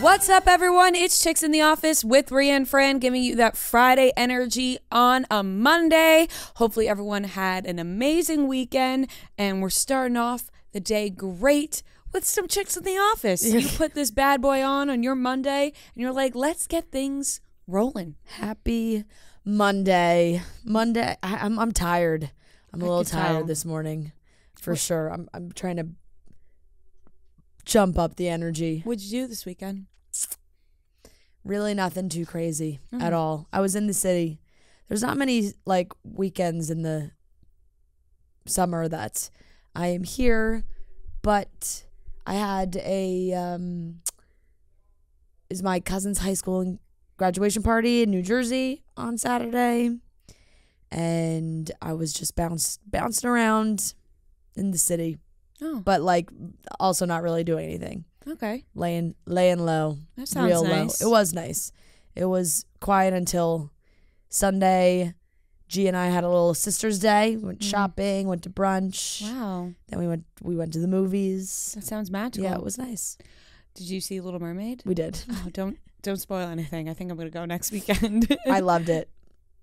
What's up, everyone? It's Chicks in the Office with Rhea and Fran, giving you that Friday energy on a Monday. Hopefully everyone had an amazing weekend, and we're starting off the day great with some Chicks in the Office. You put this bad boy on your Monday, and you're like, let's get things rolling. Happy Monday. I'm tired. I'm a little tired this morning, for sure. I'm trying to jump up the energy. What'd you do this weekend? Really nothing too crazy at all. I was in the city. There's not many like weekends in the summer that I am here, but I had is my cousin's high school graduation party in New Jersey on Saturday, and I was just bouncing around in the city, but like also not really doing anything. Okay. Laying low. That sounds real nice. Low. It was nice. It was quiet until Sunday. G and I had a little sister's day. Went shopping, went to brunch. Wow. Then we went to the movies. That sounds magical. Yeah, it was nice. Did you see Little Mermaid? We did. Oh, don't spoil anything. I think I'm gonna go next weekend. I loved it.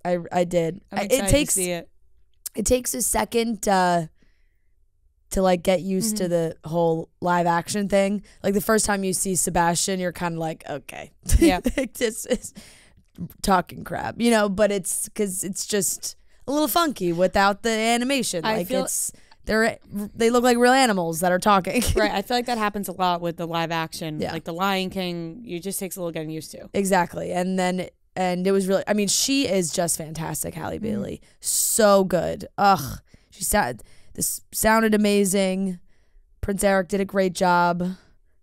I did. I'm excited to see it. It takes a second to like get used to the whole live action thing. Like the first time you see Sebastian, you're kind of like, okay, yeah, this is talking crap, but it's because it's just a little funky without the animation. They look like real animals that are talking. Right. I feel like that happens a lot with the live action. Yeah. Like the Lion King, it just takes a little getting used to. Exactly. And it was really, I mean, she is just fantastic, Halle Bailey. So good. Ugh. This sounded amazing. Prince Eric did a great job.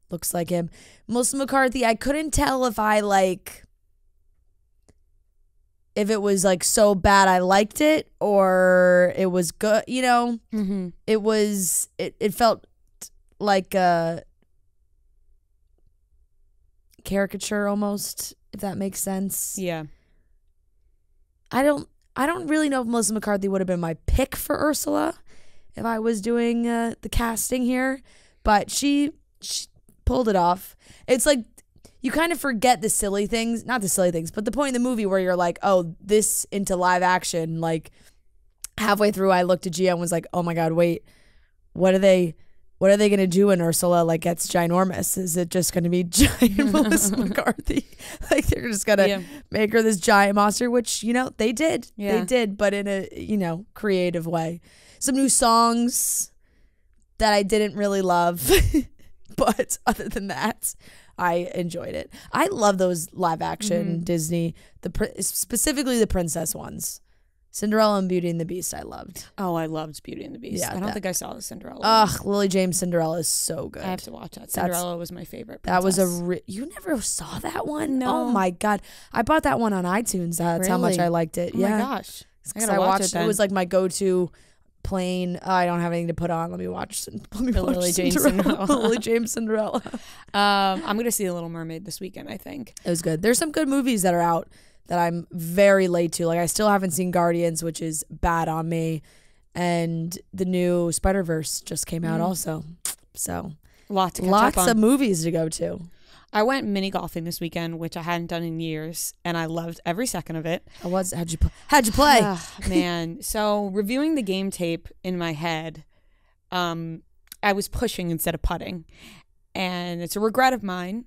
Looks like him. Melissa McCarthy, I couldn't tell if it was like so bad I liked it or it was good, It felt like a caricature almost, if that makes sense. Yeah. I don't really know if Melissa McCarthy would have been my pick for Ursula if I was doing the casting here, but she pulled it off. It's like you kind of forget the silly things, not the silly things, but the point in the movie where you're like, oh, this into live action. Like halfway through, I looked at Gia and was like, oh my God, wait, what are they gonna do when Ursula like gets ginormous? Is it just gonna be giant Melissa McCarthy? Like they're just gonna make her this giant monster, which they did. Yeah. They did, but in a creative way. Some new songs that I didn't really love, but other than that, I enjoyed it. I love those live action Disney, specifically the princess ones. Cinderella and Beauty and the Beast I loved. Oh, I loved Beauty and the Beast. Yeah, I don't think I saw the Cinderella. Ugh, Lily James Cinderella is so good. I have to watch that. Cinderella was my favorite princess. That was you never saw that one? No. Oh my God. I bought that one on iTunes. That's how much I liked it. Oh my gosh. I watched it. It was like my go-to plain, I don't have anything to put on. Let me watch Lily James Cinderella. Lily James Cinderella. I'm going to see The Little Mermaid this weekend, I think. It was good. There's some good movies that are out that I'm very late to. Like I still haven't seen Guardians, which is bad on me. And the new Spider-Verse just came out also. So lots of movies to go to. I went mini golfing this weekend, which I hadn't done in years, and I loved every second of it. How'd you play? Man, so reviewing the game tape in my head, I was pushing instead of putting, and it's a regret of mine.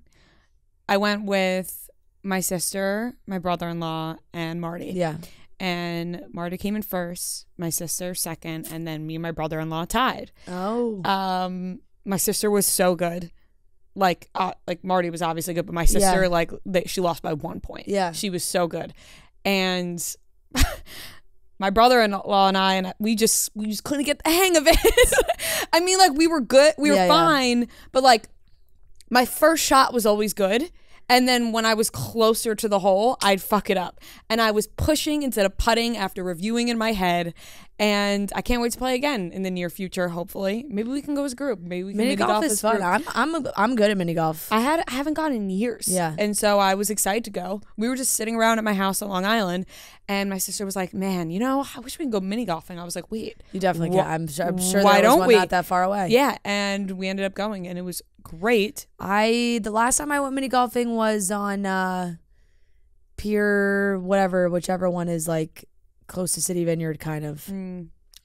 I went with my sister, my brother-in-law, and Marty. Yeah. And Marty came in first, my sister second, and then me and my brother-in-law tied. Oh. My sister was so good. Like Marty was obviously good, but my sister, she lost by 1 point. Yeah. She was so good. And my brother-in-law and we just couldn't get the hang of it. I mean, like we were good. We were fine. But like my first shot was always good. And then when I was closer to the hole, I'd fuck it up. And I was pushing instead of putting after reviewing in my head. And I can't wait to play again in the near future, hopefully. Maybe we can go as a group. Maybe we can mini golf is fun. I'm good at mini golf. I haven't gone in years. Yeah. And so I was excited to go. We were just sitting around at my house on Long Island, and my sister was like, "Man, I wish we could go mini golfing." I was like, "Wait, you definitely can." I'm sure why there was don't one we? Not that far away. Yeah, and we ended up going, and it was great. The last time I went mini golfing was on Pier whichever one is like close to City Vineyard, kind of.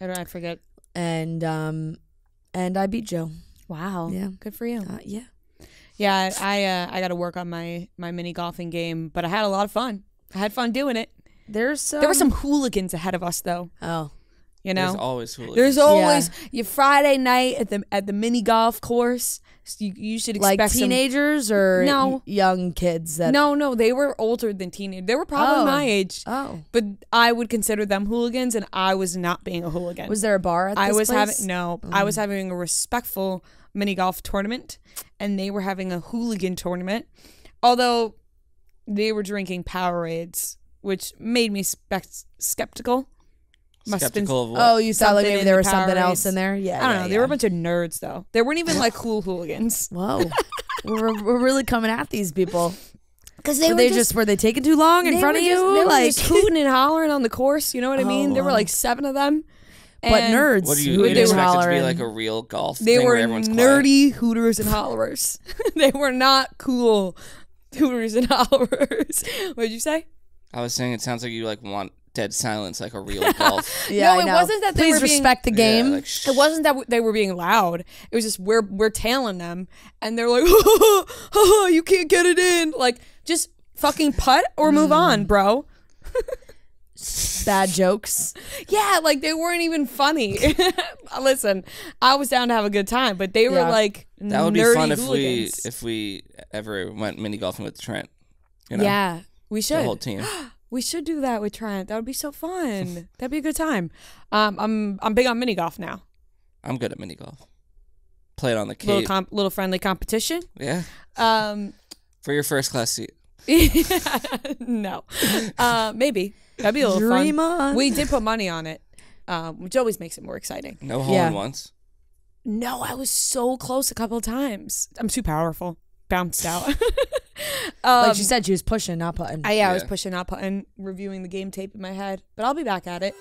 I forget. And I beat Joe. Wow. Yeah. Good for you. Yeah. Yeah, I got to work on my mini golfing game, but I had a lot of fun. I had fun doing it. There were some hooligans ahead of us, though. Oh. You know, there's always hooligans. There's always your Friday night at the mini golf course. You should expect like teenagers or young kids. No, they were older than teenagers. They were probably my age. Oh, but I would consider them hooligans, and I was not being a hooligan. Was there a bar at this place? I was having a respectful mini golf tournament, and they were having a hooligan tournament. Although they were drinking Powerades, which made me skeptical. Skeptical of what? Oh, you thought like maybe there was something else in there? Yeah, I don't know. They were a bunch of nerds, though. They weren't even like cool hooligans. Whoa, we're really coming at these people. Because were they taking too long in front of you? They were just hooting and hollering on the course. You know what I mean? There were like 7 of them. But nerds. What do you expect it to be like a real golf thing where everyone's nerdy hooters and hollerers. They were not cool hooters and hollerers. What did you say? I was saying it sounds like you like want dead silence, like a real golf. Yeah, no, it wasn't that they were respect the game. Yeah, it wasn't that they were being loud. It was just we're tailing them, and they're like, you can't get it in. Like, just fucking putt or move on, bro. Bad jokes. Yeah, like they weren't even funny. Listen, I was down to have a good time, but they were like that would be nerdy fun hooligans. if we ever went mini golfing with Trent. You know? Yeah, we should. The whole team. We should do that with Trent. That would be so fun. That'd be a good time. I'm big on mini golf now. I'm good at mini golf. Play it on the Cape. Little friendly competition. Yeah. For your first class seat. No. Maybe. That'd be a little Dream fun. on. We did put money on it, which always makes it more exciting. No hole-in-ones. No, I was so close a couple of times. I'm too powerful. Bounced out. Like she said, she was pushing, not putting. I was pushing, not putting, reviewing the game tape in my head. But I'll be back at it.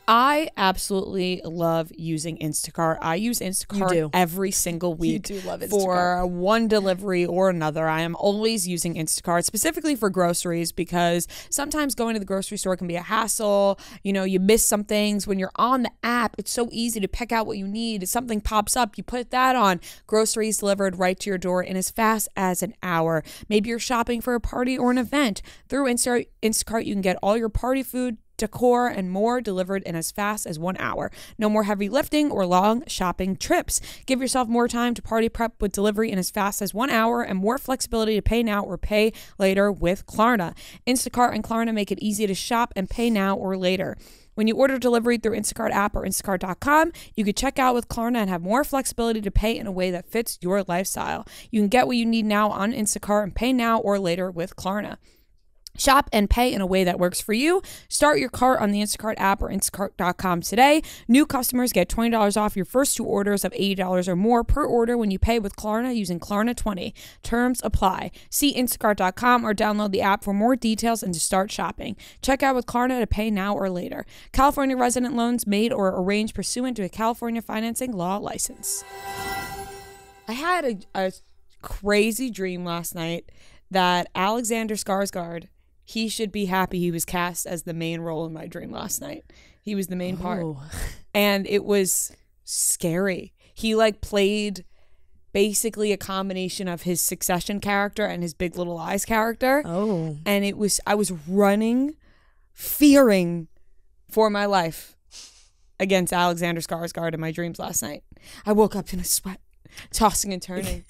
I absolutely love using Instacart. I use Instacart every single week. You do love Instacart. For one delivery or another. I am always using Instacart, specifically for groceries, because sometimes going to the grocery store can be a hassle. You know, you miss some things. When you're on the app, it's so easy to pick out what you need. If something pops up, you put that on. Groceries delivered right to your door in as fast as an hour. Maybe you're shopping for a party or an event. Through Instacart, you can get all your party food, decor, and more delivered in as fast as 1 hour. No more heavy lifting or long shopping trips. Give yourself more time to party prep with delivery in as fast as 1 hour and more flexibility to pay now or pay later with Klarna. Instacart and Klarna make it easy to shop and pay now or later. When you order delivery through Instacart app or instacart.com, you can check out with Klarna and have more flexibility to pay in a way that fits your lifestyle. You can get what you need now on Instacart and pay now or later with Klarna. Shop and pay in a way that works for you. Start your cart on the Instacart app or instacart.com today. New customers get $20 off your first 2 orders of $80 or more per order when you pay with Klarna using Klarna20. Terms apply. See instacart.com or download the app for more details and to start shopping. Check out with Klarna to pay now or later. California resident loans made or arranged pursuant to a California financing law license. I had a crazy dream last night that Alexander Skarsgård, he should be happy he was cast as the main role in my dream last night. He was the main part. And it was scary. He like played basically a combination of his Succession character and his Big Little Lies character. Oh. And I was running, fearing for my life against Alexander Skarsgård in my dreams last night. I woke up in a sweat, tossing and turning.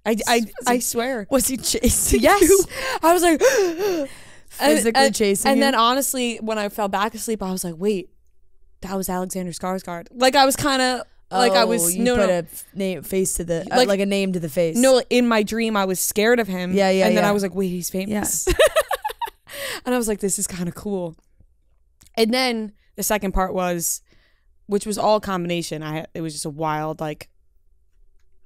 I swear. Was he chasing you? Yes. I was like... Physically chasing you? And then honestly, when I fell back asleep, I was like, wait, that was Alexander Skarsgård. Like I was kind of... Like I was... You put a face to the... like a name to the face. No, in my dream, I was scared of him. Yeah. And then I was like, wait, he's famous. Yeah. And I was like, this is kind of cool. And then the second part was... Which was all a combination. It was just a wild, like...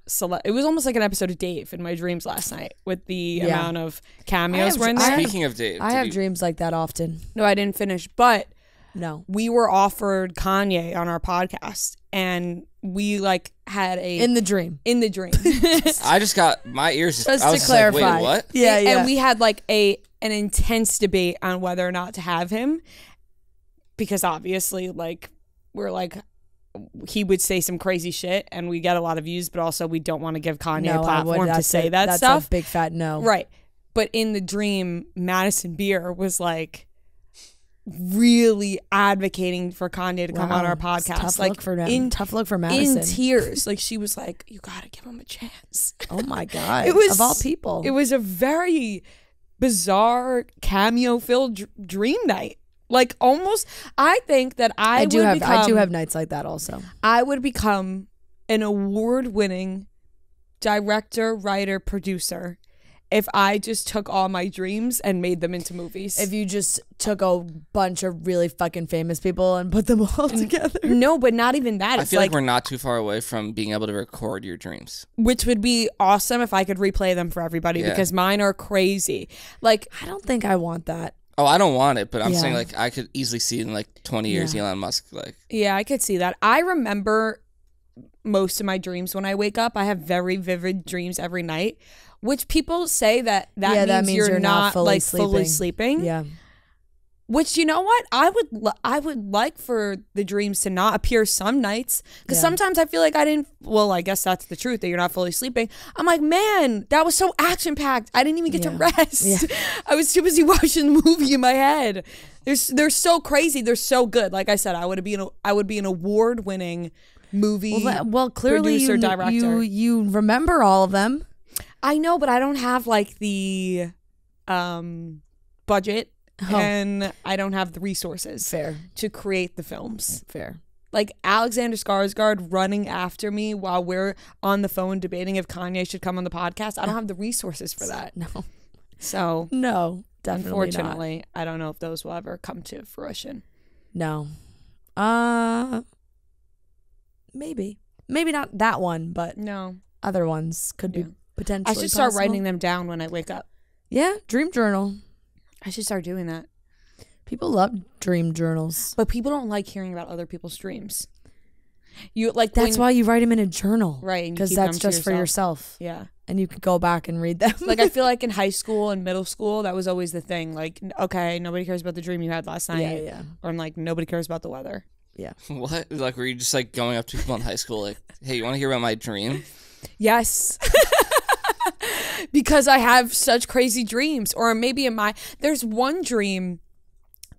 It was almost like an episode of Dave in my dreams last night with the amount of cameos were in there. Speaking of Dave, I have dreams like that often. No, I didn't finish, but No. We were offered Kanye on our podcast, and we like had a In the dream. I just got my ears. Just I was to clarify. Like, wait, what? Yeah, yeah. And we had like an intense debate on whether or not to have him, because obviously, like, we're like, he would say some crazy shit, and we get a lot of views, but also we don't want to give Kanye a platform to say that that's stuff. A big fat no. Right. But in the dream, Madison Beer was like really advocating for Kanye to come on our podcast. Tough like look for tough look for Madison. In tears. Like, she was like, you gotta give him a chance. Oh my God. It was, of all people. It was a very bizarre cameo filled dream night. Like, almost, I think that I do have nights like that also. I would become an award-winning director, writer, producer if I just took all my dreams and made them into movies. If you just took a bunch of really fucking famous people and put them all together. No, but not even that. I feel like we're not too far away from being able to record your dreams. Which would be awesome if I could replay them for everybody, because mine are crazy. Like, I don't think I want that. Oh, I don't want it, but I'm saying, like, I could easily see in like 20 years Elon Musk, like. Yeah, I could see that. I remember most of my dreams when I wake up. I have very vivid dreams every night, which people say that means you're not like fully sleeping. Yeah. Which, you know what? I would like for the dreams to not appear some nights, because sometimes I feel like I guess that's the truth, that you're not fully sleeping. I'm like, man, that was so action packed. I didn't even get to rest. Yeah. I was too busy watching the movie in my head. They're so crazy. They're so good. Like I said, I would be an award winning movie. Well, clearly producer, director. You remember all of them. I know, but I don't have like the budget. And I don't have the resources to create the films. Fair. Like Alexander Skarsgård running after me while we're on the phone debating if Kanye should come on the podcast. I don't have the resources for that. No. So no, definitely unfortunately, not. I don't know if those will ever come to fruition. No. Maybe not that one, but no, other ones could be potentially. I should start writing them down when I wake up. Yeah, dream journal. I should start doing that. People love dream journals, but people don't like hearing about other people's dreams. You like that's why you write them in a journal, right? Because that's just for yourself. Yeah, and you could go back and read them. Like, I feel like in high school and middle school, that was always the thing. Like, okay, nobody cares about the dream you had last night. Yeah. Or like, nobody cares about the weather. Yeah. What? Like, were you just like going up to people in high school, like, hey, you want to hear about my dream? Yes. Because I have such crazy dreams. Or maybe there's one dream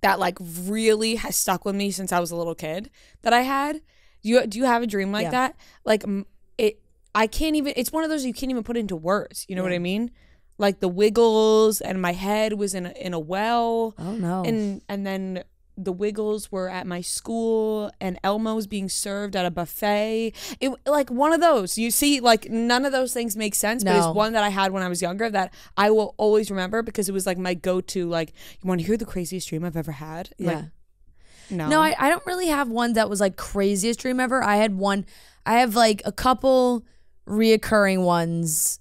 that like really has stuck with me since I was a little kid that I had. Do you have a dream like that? Like, I can't even, it's one of those you can't even put into words. You know what I mean? Like the Wiggles, and my head was in a well. Oh no. And then the Wiggles were at my school, and Elmo's being served at a buffet. It like one of those. You see, like none of those things make sense, but it's one that I had when I was younger that I will always remember, because it was like my go-to. Like, you want to hear the craziest dream I've ever had? Yeah. Like, no, I don't really have one that was like craziest dream ever. I have like a couple reoccurring ones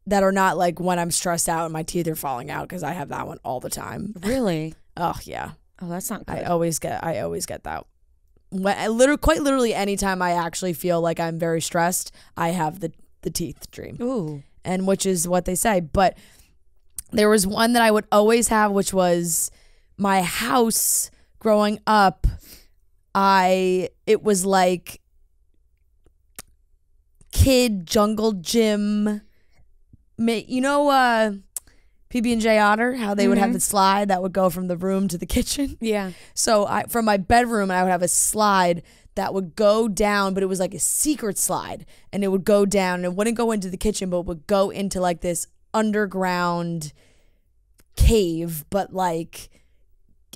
that are not like when I'm stressed out and my teeth are falling out, because I have that one all the time. Really? Oh yeah. Oh, that's not good. I always get that. Quite literally anytime I actually feel like I'm very stressed, I have the teeth dream. Ooh. And which is what they say. But there was one that I would always have, which was my house growing up. It was like kid jungle gym. You know, PB&J Otter, how they would have the slide that would go from the room to the kitchen. Yeah. So from my bedroom, I would have a slide that would go down, but it was like a secret slide, and it would go down, and it wouldn't go into the kitchen, but it would go into like this underground cave, but like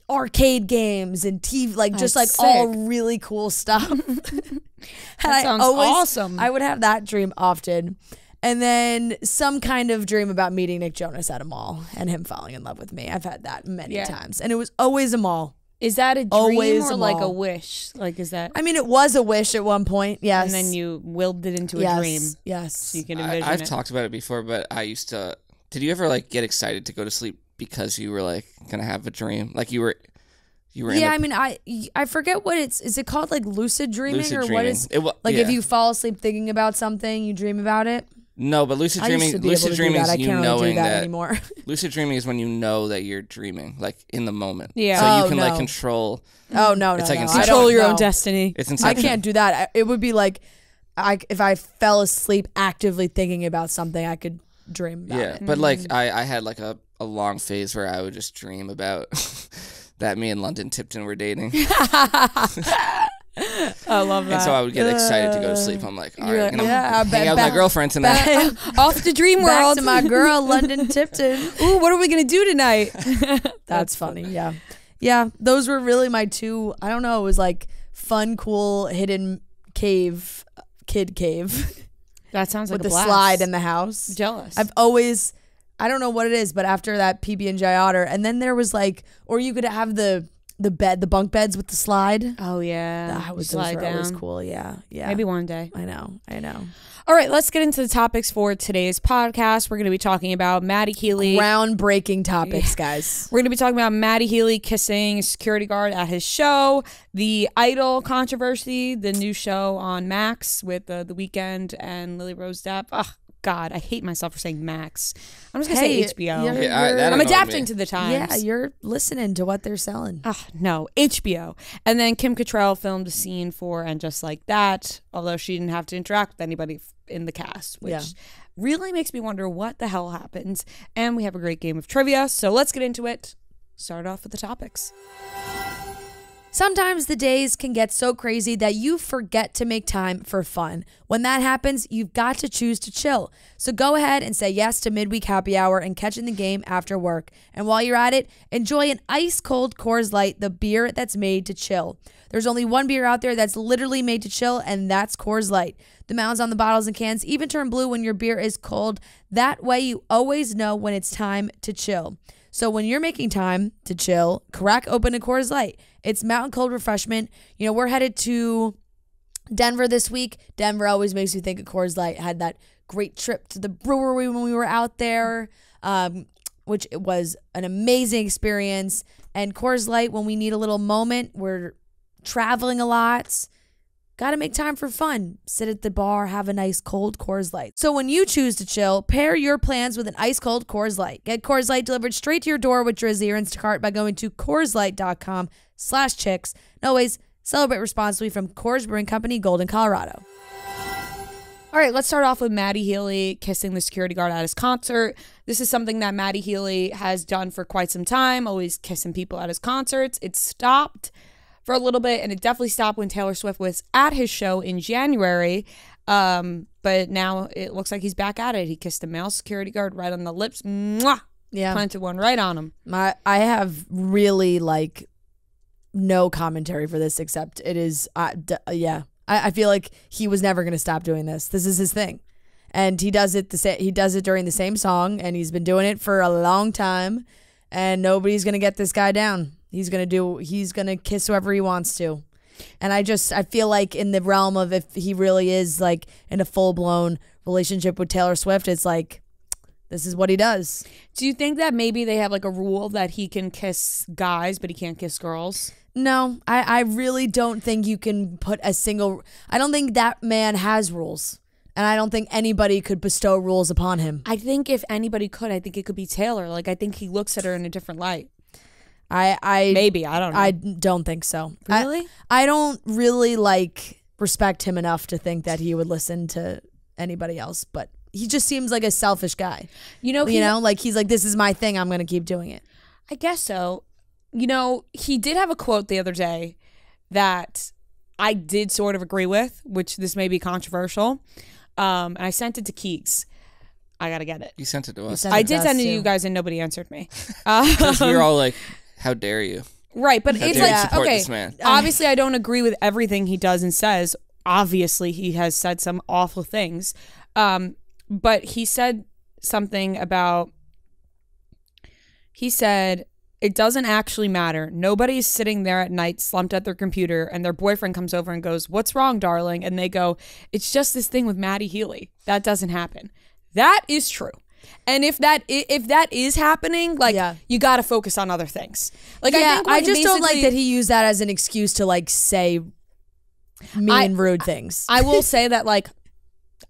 arcade games and TV, like just like sick. all really cool stuff. That sounds awesome. I would have that dream often. And then some kind of dream about meeting Nick Jonas at a mall and him falling in love with me. I've had that many times. And it was always a mall. Is that a dream Always or a like a mall. wish? Like, is that? I mean, it was a wish at one point, yes. And then you willed it into a dream. Yes. So you can envision I've it. talked about it before, but I used to. Did you ever like get excited to go to sleep because you were like gonna have a dream? Like you were you were. Yeah, I mean, I forget what is it called, like lucid dreaming lucid or dreaming. what is like if you fall asleep thinking about something, you dream about it. No, but lucid dreaming. Lucid dreaming is you knowing that anymore. Lucid dreaming is when you know that you're dreaming, like in the moment. Yeah. So you can like control. Oh no, it's no, like no. Control your own destiny. It's I can't do that. It would be like, if I fell asleep actively thinking about something, I could dream about it. But like I had like a long phase where I would just dream about that me and London Tipton were dating. I love that. And so I would get excited to go to sleep. I'm like, all right, I'm gonna hang out with back, my girlfriend tonight. Off to dream Back world. to my girl, London Tipton. Ooh, what are we gonna do tonight? That's funny. Yeah. Yeah. Those were really my two. I don't know. It was like fun, cool, hidden cave, kid cave. That sounds like with a the blast. slide in the house. Jealous. I've always, I don't know what it is, but after that PB&J Otter, and then there was like, or you could have the bunk beds with the slide. Oh yeah, that was slide down. Always cool. Yeah. Maybe one day. I know. All right, let's get into the topics for today's podcast. We're going to be talking about Matty Healy. Groundbreaking topics, guys. We're going to be talking about Matty Healy kissing a security guard at his show, the Idol controversy, the new show on Max with The Weeknd and Lily Rose Depp. Oh, God, I hate myself for saying Max. I'm just going to say HBO. I'm adapting to the times. Yeah, you're listening to what they're selling. No, HBO. And then Kim Cattrall filmed a scene for And Just Like That, although she didn't have to interact with anybody in the cast, which really makes me wonder what the hell happens. And we have a great game of trivia, so let's get into it. Start off with the topics. Sometimes the days can get so crazy that you forget to make time for fun. When that happens, you've got to choose to chill. So go ahead and say yes to midweek happy hour and catching the game after work. And while you're at it, enjoy an ice-cold Coors Light, the beer that's made to chill. There's only one beer out there that's literally made to chill, and that's Coors Light. The mounds on the bottles and cans even turn blue when your beer is cold. That way you always know when it's time to chill. So when you're making time to chill, crack open a Coors Light. It's mountain cold refreshment. You know, we're headed to Denver this week. Denver always makes me think of Coors Light. I had that great trip to the brewery when we were out there, which was an amazing experience. And Coors Light, when we need a little moment, we're traveling a lot. Got to make time for fun. Sit at the bar, have a nice cold Coors Light. So when you choose to chill, pair your plans with an ice cold Coors Light. Get Coors Light delivered straight to your door with Drizzy or Instacart by going to CoorsLight.com/chicks. And always celebrate responsibly from Coors Brewing Company, Golden, Colorado. All right, let's start off with Matty Healy kissing the security guard at his concert. This is something that Matty Healy has done for quite some time, always kissing people at his concerts. It stopped for a little bit, and it definitely stopped when Taylor Swift was at his show in January. But now it looks like he's back at it. He kissed a male security guard right on the lips. Mwah! Yeah. Planted one right on him. I have really no commentary for this except it is, I feel like he was never going to stop doing this. This is his thing. And he does it during the same song, and he's been doing it for a long time, and nobody's going to get this guy down. He's going to kiss whoever he wants to. And I feel like in the realm of if he really is like in a full-blown relationship with Taylor Swift, it's like, this is what he does. Do you think that maybe they have like a rule that he can kiss guys, but he can't kiss girls? No, I really don't think you can put I don't think that man has rules. And I don't think anybody could bestow rules upon him. I think if anybody could, I think it could be Taylor. Like, I think he looks at her in a different light. I don't know. I don't think so. Really? I don't really respect him enough to think that he would listen to anybody else, but he just seems like a selfish guy. He's like, this is my thing, I'm going to keep doing it. I guess so. He did have a quote the other day that I did sort of agree with, which this may be controversial. And I sent it to Keeks. I got to get it. You sent it to us. I did send it to you guys and nobody answered me. Because we were all like, how dare you? Right, but it's like, okay, this man. Obviously I don't agree with everything he does and says. Obviously he has said some awful things. But he said something about, it doesn't actually matter. Nobody's sitting there at night slumped at their computer and their boyfriend comes over and goes, "What's wrong, darling?" And they go, "It's just this thing with Matty Healy." That doesn't happen. That is true. And if that is happening, like you got to focus on other things. Like I just don't like that he used that as an excuse to like say mean, rude things. I will say that like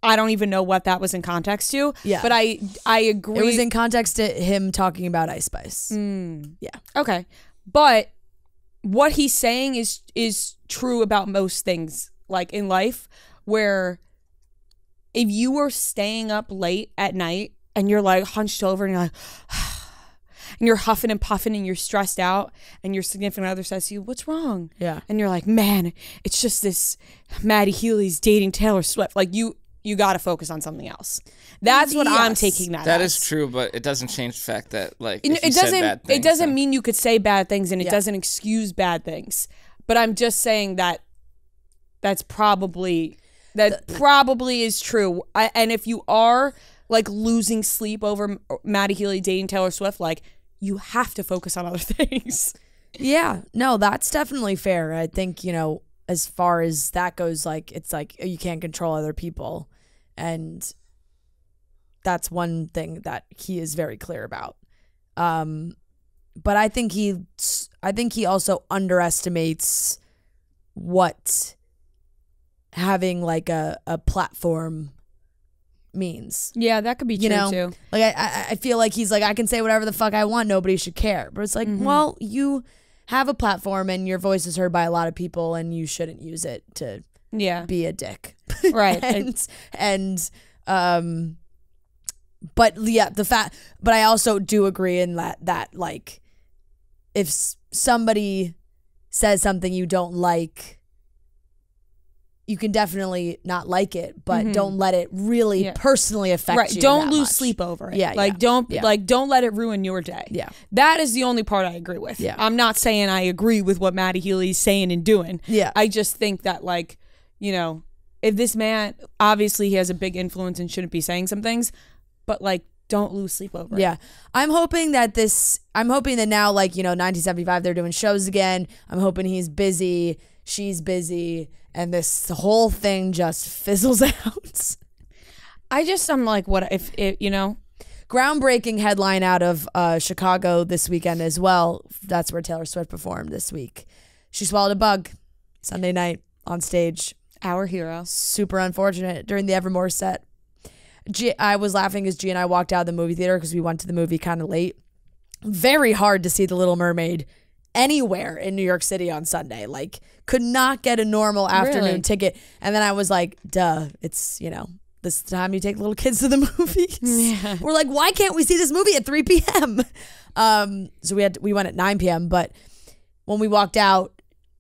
I don't even know what that was in context to. Yeah, but I agree. It was in context to him talking about Ice Spice. Yeah. Okay, but what he's saying is true about most things, like in life, where if you were staying up late at night and you're like hunched over and you're like, and you're huffing and puffing and you're stressed out and your significant other says to you, what's wrong? Yeah. And you're like, man, it's just this Matty Healy's dating Taylor Swift. Like you got to focus on something else. That's what I'm taking that That as. is true, but it doesn't change the fact that like it doesn't mean you could say bad things and it doesn't excuse bad things. But I'm just saying that probably is true. And if you are like losing sleep over Matty Healy dating Taylor Swift, like you have to focus on other things. Yeah, no, that's definitely fair. I think, as far as that goes, like it's like you can't control other people, and that's one thing that he is very clear about. But I think he also underestimates what having like a platform means. Yeah, that could be true too. Like I feel like he's like, I can say whatever the fuck I want, nobody should care. But it's like, well, you have a platform and your voice is heard by a lot of people and you shouldn't use it to be a dick. Right. But I also do agree in that like if somebody says something you don't like, you can definitely not like it, but don't let it really personally affect you. Don't lose much. sleep over it. Yeah. Don't let it ruin your day. Yeah. That is the only part I agree with. Yeah. I'm not saying I agree with what Matty Healy's saying and doing. Yeah. I just think that like, if this man, obviously he has a big influence and shouldn't be saying some things, but like don't lose sleep over it. Yeah. I'm hoping that now, like, 1975, they're doing shows again. I'm hoping he's busy, she's busy, and this whole thing just fizzles out. I'm like, what if it, Groundbreaking headline out of Chicago this weekend as well. That's where Taylor Swift performed this week. She swallowed a bug Sunday night on stage. Our hero. Super unfortunate during the Evermore set. I was laughing as G and I walked out of the movie theater because we went to the movie kind of late. Very hard to see The Little Mermaid anywhere in New York City on Sunday. Like, could not get a normal afternoon ticket. And then I was like, duh, it's, this time you take little kids to the movies. Yeah. We're like, why can't we see this movie at 3 p.m.? So we went at 9 p.m. But when we walked out,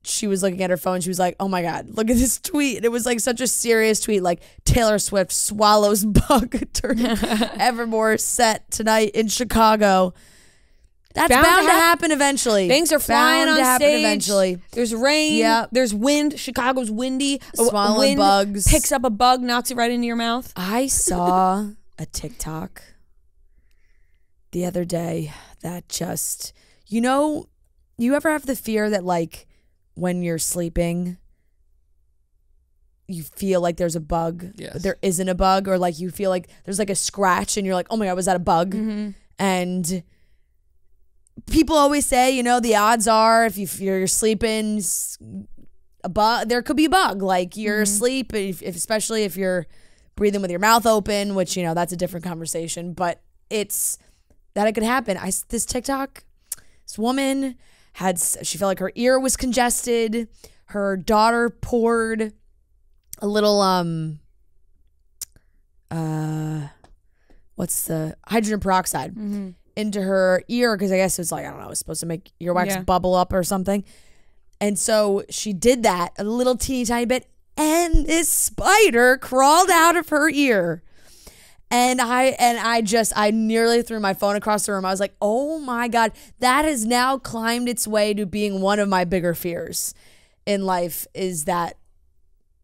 she was looking at her phone. She was like, oh my God, look at this tweet. And it was like such a serious tweet, like Taylor Swift swallows bug during Evermore set tonight in Chicago. That's bound to happen eventually. Things are flying on stage. Eventually. There's rain. Yep. There's wind. Chicago's windy. Swallowing bugs. Picks up a bug, knocks it right into your mouth. I saw a TikTok the other day that just, you ever have the fear that like when you're sleeping, you feel like there's a bug, but there isn't a bug, or like you feel like there's like a scratch and you're like, oh my God, was that a bug? Mm-hmm. And people always say, the odds are if you're sleeping, a bug, there could be a bug. Like you're asleep, especially if you're breathing with your mouth open, which that's a different conversation. But it's that it could happen. This TikTok, this woman she felt like her ear was congested. Her daughter poured a little what's the hydrogen peroxide into her ear, because I guess it was like, I don't know, it was supposed to make earwax bubble up or something. And so she did that a little teeny tiny bit, and this spider crawled out of her ear. And I nearly threw my phone across the room. I was like, oh my God, that has now climbed its way to being one of my bigger fears in life, is that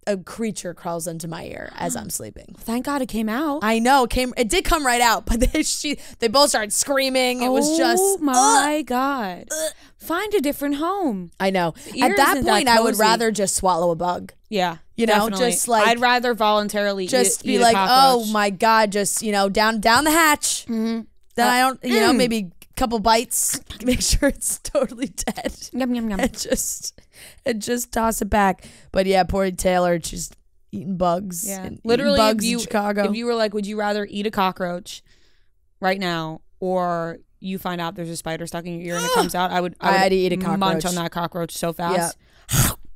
a creature crawls into my ear as I'm sleeping. Thank God it came out. I know, it did come right out, but they both started screaming. It was just, oh my God. Find a different home. I know. At that point, I would rather just swallow a bug. Yeah. You know, Definitely. just like I'd rather voluntarily just eat be a like, cockroach. oh my God, just, you know, down the hatch. Mm-hmm. Then I don't, you know, maybe a couple bites, make sure it's totally dead. Yum, yum, yum. And just toss it back. But yeah, poor Taylor, just eating bugs. Yeah, and literally, eating bugs if you, in Chicago. if you were like, would you rather eat a cockroach right now, or you find out there's a spider stuck in your ear and it comes out, I would eat a cockroach. munch on that cockroach so fast.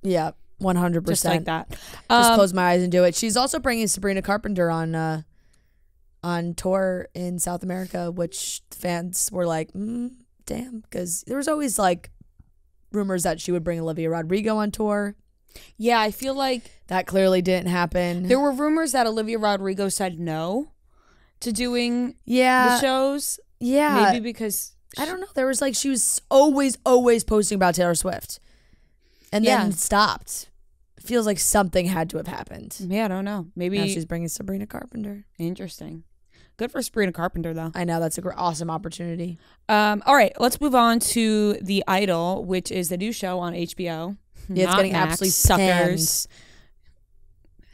Yeah, 100%. Just like that. Just close my eyes and do it. She's also bringing Sabrina Carpenter on tour in South America, which fans were like, damn, because there was always like rumors that she would bring Olivia Rodrigo on tour. Yeah, I feel like That clearly didn't happen. there were rumors that Olivia Rodrigo said no to doing yeah, the shows. yeah. Maybe because I don't know. There was like she was always posting about Taylor Swift, and then stopped. Feels like something had to have happened. Yeah, I don't know. Maybe Now she's bringing Sabrina Carpenter. interesting. Good for Sabrina Carpenter though. I know that's a awesome opportunity. All right, let's move on to The Idol, which is the new show on HBO. Yeah, it's Not getting Max, absolutely suckers.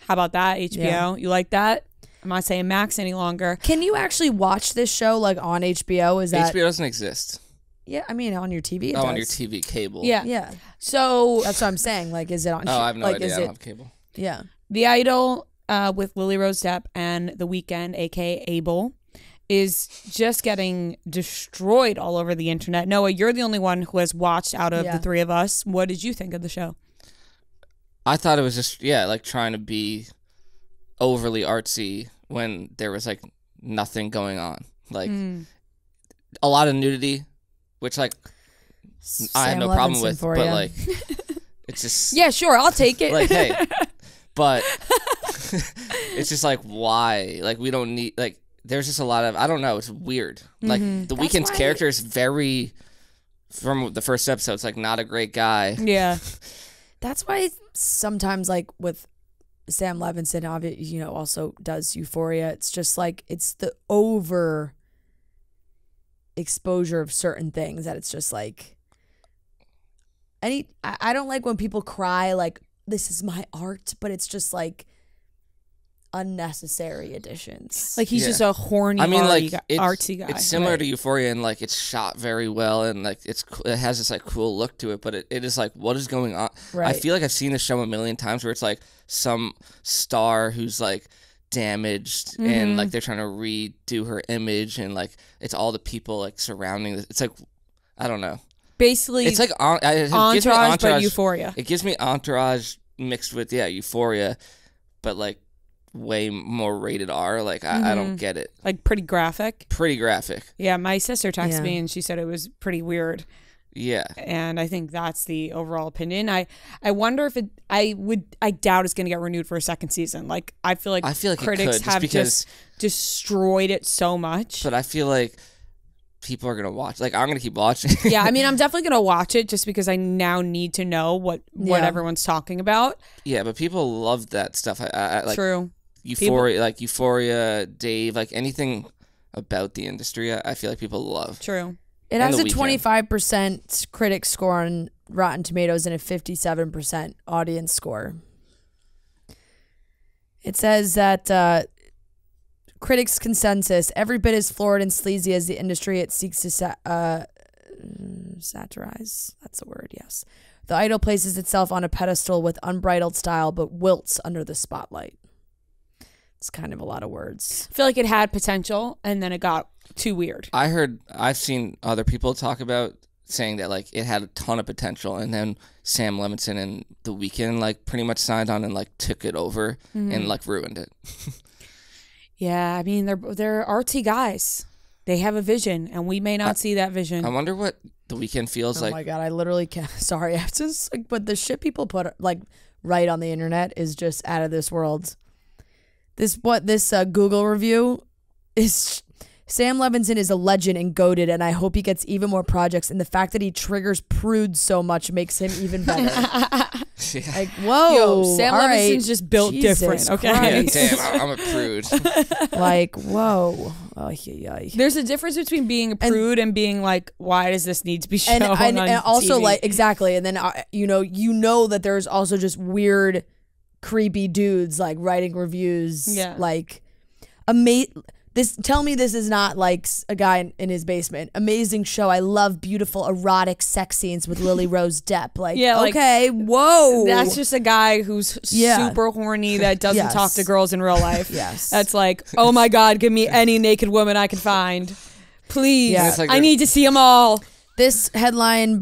How about that, HBO? Yeah. You like that? I'm not saying Max any longer. Can you actually watch this show like on HBO? Is that HBO doesn't exist. Yeah, I mean on your TV. It does. On your TV cable. Yeah. Yeah, So that's what I'm saying. Like, is it on? Oh, I have no like, idea. Is I don't it? have cable. Yeah. The Idol with Lily Rose Depp and The Weeknd, aka Abel, is just getting destroyed all over the internet. Noah, you're the only one who has watched out of the three of us. What did you think of the show? I thought it was just like trying to be overly artsy when there was like nothing going on. Like a lot of nudity, which like I have no problem with, but like it's just Yeah, sure, I'll take it. like hey, but it's just like why? Like we don't need like there's just a lot of I don't know. It's weird. Like The Weeknd's character is very from the first episode. It's like not a great guy. Yeah. That's why sometimes, like with Sam Levinson, obviously, you know, also does Euphoria. It's just like it's the over exposure of certain things that it's just like. I don't like when people cry like this is my art, but it's just like unnecessary additions. Like he's just a horny, I mean, like artsy guy. It's similar to Euphoria, and like it's shot very well, and like it has this like cool look to it. But it is like, what is going on? Right. I feel like I've seen this show a million times, where it's like some star who's like damaged, and like they're trying to redo her image, and like it's all the people like surrounding this. It's like I don't know. Basically, It's like Entourage, but Euphoria. It gives me Entourage mixed with Euphoria, but like way more rated R. Like I don't get it. Like pretty graphic. Pretty graphic. Yeah, my sister texted Yeah. me and she said it was pretty weird. Yeah. And I think that's the overall opinion. I wonder if I doubt it's going to get renewed for a second season. Like I feel like it critics could, have just destroyed it so much. But I feel like people are gonna watch. Like I'm gonna keep watching. Yeah, I mean, I'm definitely gonna watch it just because I now need to know what everyone's talking about. Yeah, but people love that stuff. I like True. Euphoria, Dave, like anything about the industry. I feel like people love. True. It And has The a Weeknd. 25% critic score on Rotten Tomatoes and a 57% audience score. It says that critics' consensus, every bit as florid and sleazy as the industry it seeks to satirize. That's a word, yes. The Idol places itself on a pedestal with unbridled style, but wilts under the spotlight. It's kind of a lot of words. I feel like it had potential and then it got too weird. I've seen other people talk about saying that like it had a ton of potential, and then Sam Levinson and The Weeknd like pretty much signed on and like took it over and like ruined it. Yeah, I mean they're artsy guys. They have a vision, and we may not see that vision. I wonder what The Weeknd feels Oh like. my God, I literally can't. Sorry, I just like, but the shit people put like right on the internet is just out of this world. This Google review is Sam Levinson is a legend and goated, and I hope he gets even more projects. And the fact that he triggers prudes so much makes him even better. Yeah. Like, whoa, Yo, Sam all Levinson's right, just built Jesus different, okay? Christ. Yeah, damn, I'm a prude. Like, whoa. There's a difference between being a prude and being like, why does this need to be shown and on also TV? like exactly, and then you know that there's also just weird creepy dudes like writing reviews. Yeah. Like, tell me this is not like a guy in his basement. Amazing show. I love beautiful erotic sex scenes with Lily Rose Depp. Like, Yeah, like, okay, whoa. That's just a guy who's super horny that doesn't talk to girls in real life. Yes. That's like, oh my God, give me any naked woman I can find. Please. Yeah. Like I need to see them all. This headline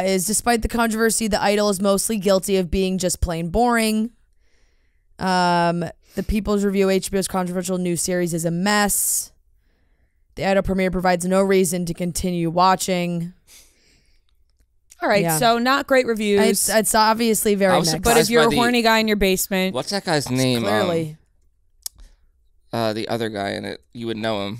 is, despite the controversy, the Idol is mostly guilty of being just plain boring. The People's Review, HBO's controversial new series, is a mess. The Idol premiere provides no reason to continue watching. All right, so not great reviews. It's obviously very mixed. But if you're a horny guy in your basement. What's that guy's name? Clearly. The other guy in it. You would know him.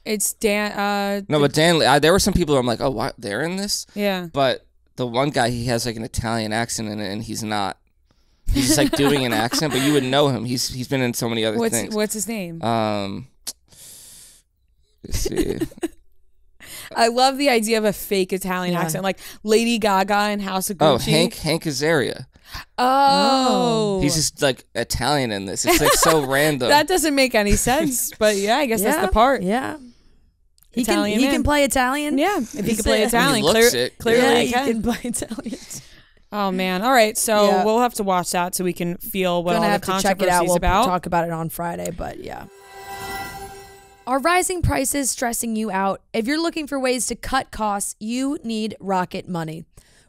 It's Dan. No, but Dan, there were some people who I'm like, oh, what? They're in this? Yeah. But the one guy, he has like an Italian accent in it, and he's not. He's just like doing an accent, but you would know him. He's been in so many other things. What's his name? Let's see. I love the idea of a fake Italian accent, like Lady Gaga in House of Gucci. Oh, Hank Azaria. Oh. He's just like Italian in this. It's like so random. That doesn't make any sense, but yeah, I guess that's the part. Yeah. He Italian can play Italian? Yeah, if he can play Italian. He looks it. Clearly he can play Italian. Oh man! All right, so we'll have to watch that so we can feel what all the controversy is about. We'll talk about it on Friday, but yeah. Are rising prices stressing you out? If you're looking for ways to cut costs, you need Rocket Money.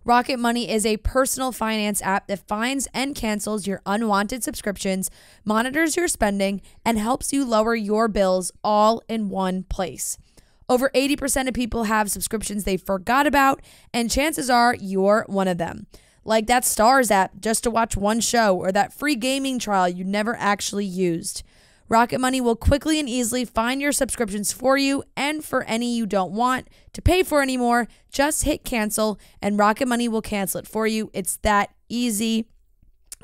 Rocket Money is a personal finance app that finds and cancels your unwanted subscriptions, monitors your spending, and helps you lower your bills all in one place. Over 80% of people have subscriptions they forgot about, and chances are you're one of them. Like that Stars app just to watch one show, or that free gaming trial you never actually used. Rocket Money will quickly and easily find your subscriptions for you, and for any you don't want to pay for anymore, just hit cancel and Rocket Money will cancel it for you. It's that easy.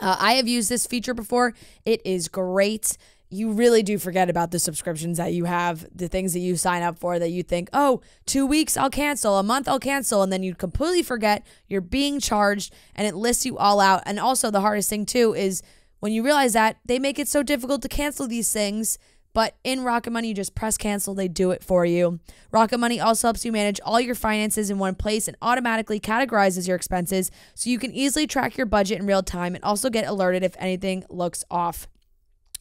I have used this feature before. It is great. You really do forget about the subscriptions that you have, the things that you sign up for that you think, oh, 2 weeks I'll cancel, a month I'll cancel, and then you completely forget you're being charged, and it lists you all out. And also the hardest thing too is when you realize that they make it so difficult to cancel these things, but in Rocket Money, you just press cancel, they do it for you. Rocket Money also helps you manage all your finances in one place and automatically categorizes your expenses so you can easily track your budget in real time and also get alerted if anything looks off.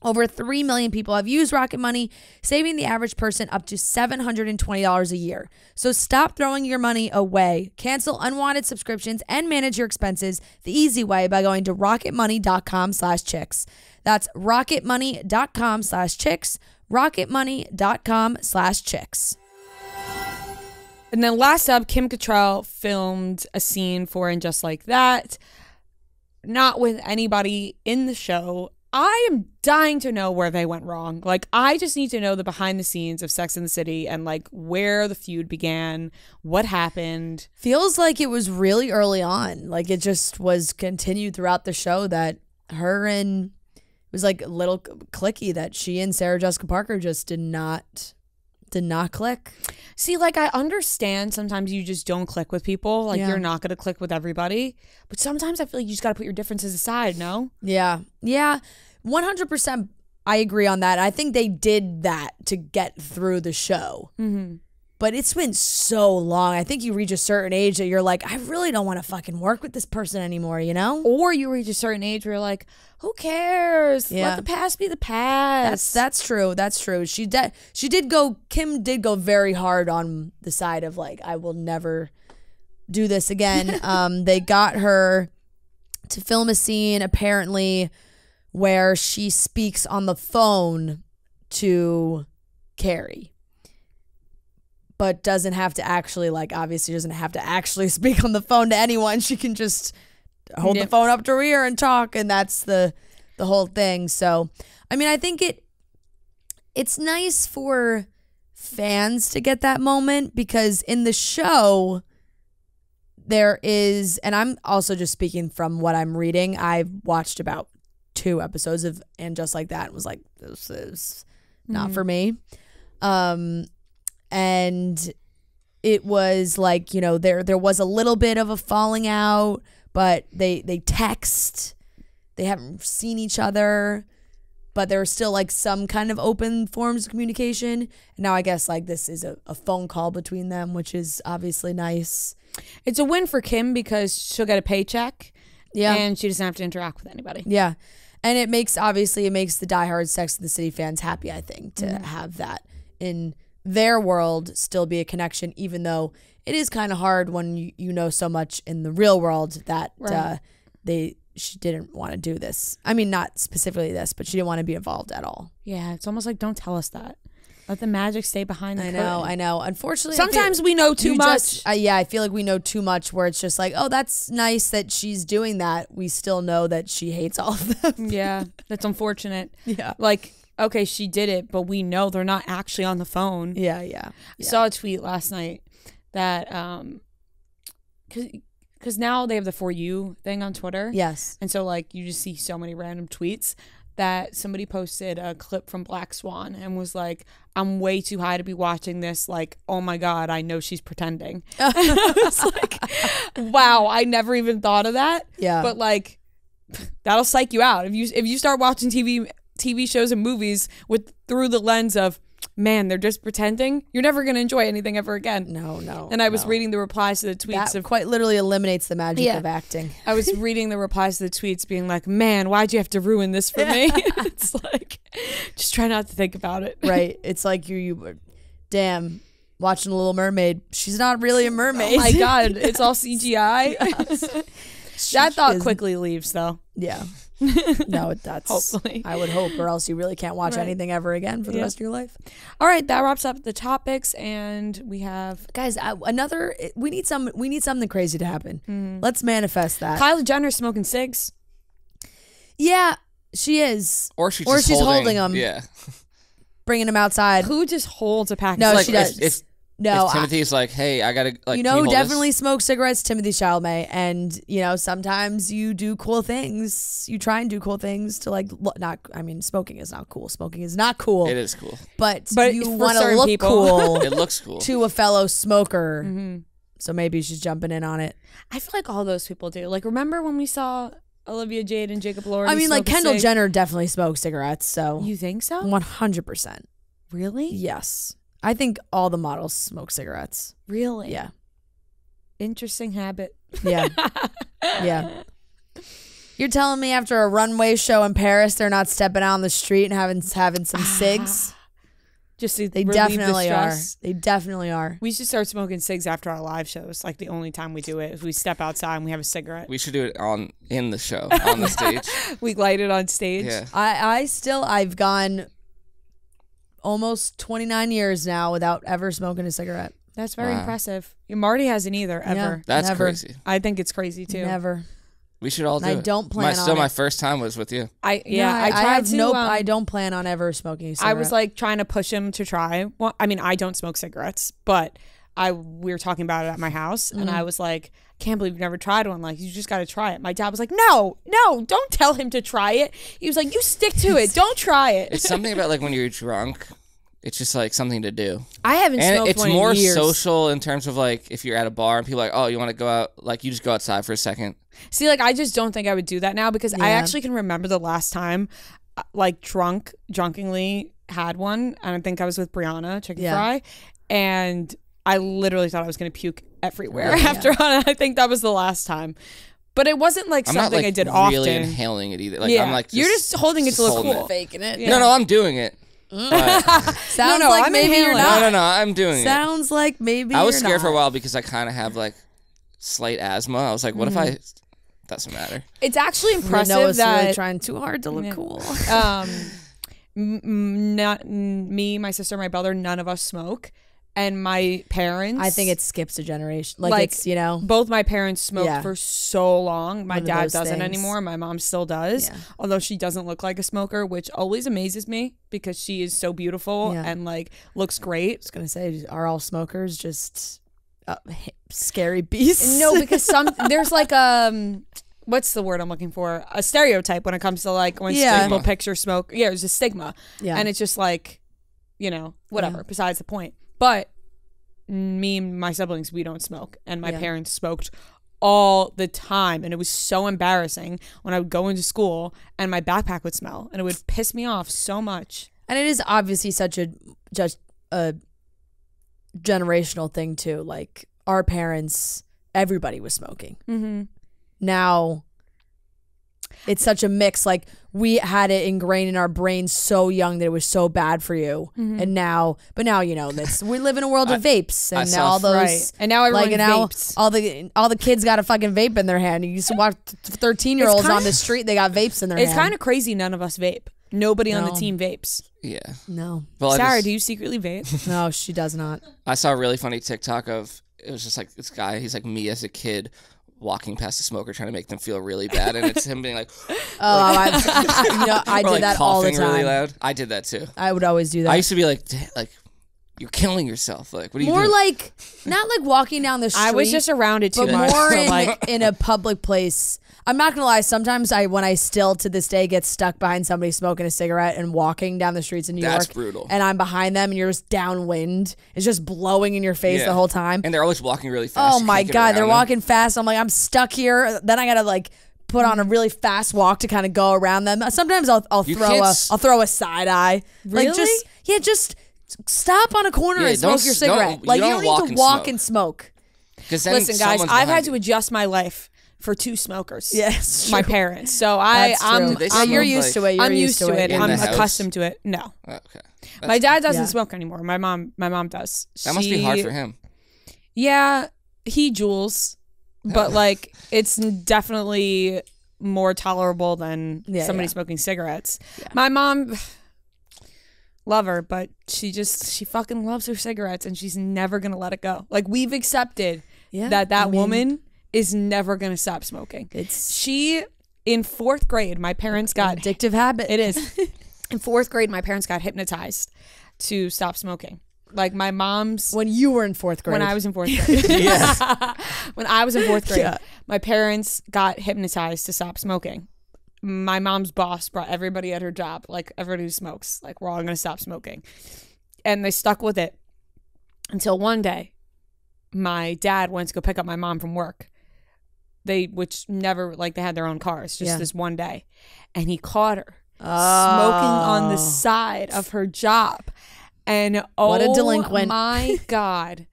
Over 3 million people have used Rocket Money, saving the average person up to $720 a year. So stop throwing your money away. Cancel unwanted subscriptions and manage your expenses the easy way by going to rocketmoney.com/chicks. That's rocketmoney.com/chicks. rocketmoney.com/chicks. And then last up, Kim Cattrall filmed a scene for And Just Like That. Not with anybody in the show. I am dying to know where they went wrong. Like, I just need to know the behind the scenes of Sex and the City and like where the feud began, what happened. Feels like it was really early on. Like it just was continued throughout the show that her and it was like a little clicky that she and Sarah Jessica Parker just did not click. See, like, I understand sometimes you just don't click with people. Like, you're not going to click with everybody. But sometimes I feel like you just got to put your differences aside, no? Yeah. 100% I agree on that. I think they did that to get through the show. Mm-hmm. But it's been so long. I think you reach a certain age that you're like, I really don't want to fucking work with this person anymore, you know? Or you reach a certain age where you're like, who cares? Yeah. Let the past be the past. That's true. That's true. Kim did go very hard on the side of like, I will never do this again. They got her to film a scene apparently where she speaks on the phone to Carrie. But doesn't have to actually, like, obviously doesn't have to actually speak on the phone to anyone. She can just hold the phone up to her ear and talk, and that's the whole thing. So, I mean, I think it's nice for fans to get that moment because in the show, there is, and I'm also just speaking from what I'm reading, I've watched about 2 episodes of And Just Like That and was like, this is not for me. And it was like, you know, there was a little bit of a falling out, but they text. They haven't seen each other, but there are still like some kind of open forms of communication. Now I guess like this is a phone call between them, which is obviously nice. It's a win for Kim because she'll get a paycheck. Yeah. And she doesn't have to interact with anybody. Yeah. And it makes the diehard Sex and the City fans happy, I think, to have that in their world still be a connection, even though it is kind of hard when you know so much in the real world that she didn't want to do this. I mean, not specifically this, but she didn't want to be involved at all. Yeah, it's almost like, don't tell us that. Let the magic stay behind the curtain. I know. Unfortunately, sometimes we know too much. I feel like we know too much where it's just like, oh, that's nice that she's doing that. We still know that she hates all of them. Yeah, that's unfortunate. Yeah. Like, okay, she did it, but we know they're not actually on the phone. Yeah. I saw a tweet last night that, because now they have the For You thing on Twitter. Yes. And so, like, you just see so many random tweets that somebody posted a clip from Black Swan and was like, I'm way too high to be watching this. Like, oh my God, I know she's pretending. And I was like, wow, I never even thought of that. Yeah. But like, that'll psych you out. If you start watching TV shows and movies through the lens of, man, they're just pretending, you're never going to enjoy anything ever again. No. And I was reading the replies to the tweets that quite literally eliminates the magic of acting. I was reading the replies to the tweets being like, man, why'd you have to ruin this for me? It's like, just try not to think about it. Right. It's like you damn, watching Little Mermaid. She's not really a mermaid. Oh my God, it's all CGI. That thought quickly leaves though. Yeah. No, that's hopefully. I would hope, or else you really can't watch anything ever again for the rest of your life. All right, that wraps up the topics, and we have guys. We need something crazy to happen. Let's manifest that. Kylie Jenner smoking cigs. Yeah, she is, or she's holding them. Yeah, bringing them outside. Who just holds a pack? No, of she does. If Timothy's like, hey, I gotta, like, you know who definitely smokes cigarettes? Timothy Chalamet. And sometimes you do cool things. You try and do cool things to smoking is not cool. Smoking is not cool. It is cool, but you want to look cool. It looks cool to a fellow smoker. So maybe she's jumping in on it. I feel like all those people do. Like, remember when we saw Olivia Jade and Jacob Elordi? I mean, like Kendall Jenner definitely smokes cigarettes. So you think so? 100%. Really? Yes. I think all the models smoke cigarettes. Really? Yeah. Interesting habit. Yeah. Yeah. You're telling me after a runway show in Paris, they're not stepping out on the street and having some cigs? Just to they relieve definitely the are. stress. They definitely are. We should start smoking cigs after our live shows. Like, the only time we do it is we step outside and we have a cigarette. We should do it in the show, on the stage. We light it on stage. Yeah. I've gone almost 29 years now without ever smoking a cigarette. That's very impressive. Marty hasn't either, ever. Yeah, that's never. crazy. I think it's crazy too. Never. We should all do it. I don't plan on it. My first time was with you. I tried to. I don't plan on ever smoking a cigarette. I was like trying to push him to try. Well, I mean, I don't smoke cigarettes, but we were talking about it at my house, and I was like, can't believe you've never tried one. Like, you just got to try it. My dad was like, no, don't tell him to try it. He was like, you stick to it. Don't try it. It's something about, like, when you're drunk, it's just like something to do. I haven't smoked it's one in more years. social in terms of, like, if you're at a bar and people are like, oh, you want to go out, like, you just go outside for a second. See, like, I just don't think I would do that now because I actually can remember the last time, like, drunkenly had one, and I think I was with Brianna Chicken Fry, and I literally thought I was going to puke everywhere after on. I think that was the last time. But it wasn't like I'm something not, like, I did really often. inhaling it either. Like, I'm like, you're just holding it to look cool. Faking it. No, I'm doing it. Sounds no, like I'm maybe you're inhaling. not. No, I'm doing it. Sounds like maybe I was you're scared not. for a while because I kind of have, like, slight asma. I was like, what if I... Doesn't matter. It's actually impressive Noah's that really trying too hard to look cool. Not me, my sister, my brother, none of us smoke, and my parents. I think it skips a generation. Like it's, both my parents smoked for so long. My dad doesn't things. anymore. My mom still does, although she doesn't look like a smoker, which always amazes me because she is so beautiful and like looks great. I was gonna say, are all smokers just scary beasts? No, because there's like what's the word I'm looking for? A stereotype when it comes to like when people picture smoke. Yeah, there's a stigma. Yeah. And it's just like, whatever, besides the point. But me and my siblings, we don't smoke. And my parents smoked all the time. And it was so embarrassing when I would go into school and my backpack would smell, and it would piss me off so much. And it is obviously such a generational thing too. Like our parents, everybody was smoking. Mm-hmm. Now it's such a mix. Like we had it ingrained in our brains so young that it was so bad for you. Mm-hmm. And now, you know, we live in a world of vapes and all those. Right. And now everyone vapes. All the kids got a fucking vape in their hand. You used to watch 13-year-olds on the street. They got vapes in their hand. It's kind of crazy. None of us vape. Nobody on the team vapes. Yeah. No. Well, Sarah, do you secretly vape? No, she does not. I saw a really funny TikTok of, it was just like this guy, he's like me as a kid walking past a smoker trying to make them feel really bad, and it's him being like, I did that all the time. Really loud. I did that too. I would always do that. I used to be like you're killing yourself. Like, what are you doing? More like, not like walking down the street. I was just around it too but much. more So in a public place. I'm not gonna lie. Sometimes when I still to this day get stuck behind somebody smoking a cigarette and walking down the streets in New York, that's brutal. And I'm behind them, and you're just downwind. It's just blowing in your face the whole time. And they're always walking really fast. Oh my god, they're walking fast. I'm like, I'm stuck here. Then I gotta like put on a really fast walk to kind of go around them. Sometimes I'll throw a side eye. Really? Like just stop on a corner and smoke your cigarette. Like you don't need to walk and smoke. Listen, guys, I've had to adjust my life for two smokers. Yes, my parents. So you're used to it. I'm used to it. I'm accustomed accustomed to it. No. Okay. My dad doesn't smoke anymore. My mom does. That must be hard for him. Yeah, he juuls, but like it's definitely more tolerable than somebody smoking cigarettes. Yeah. My mom, love her, but she fucking loves her cigarettes, and she's never gonna let it go. Like we've accepted that woman is never gonna stop smoking. She in 4th grade, my parents got addictive habit. It is. In 4th grade, my parents got hypnotized to stop smoking. Like my mom's when you were in 4th grade. When I was in 4th grade. When I was in 4th grade, my parents got hypnotized to stop smoking. My mom's boss brought everybody at her job, like everybody who smokes, like we're all gonna stop smoking, and they stuck with it until one day, my dad went to go pick up my mom from work. Which never, like they had their own cars, just this one day, and he caught her smoking on the side of her job. And what a delinquent. My God,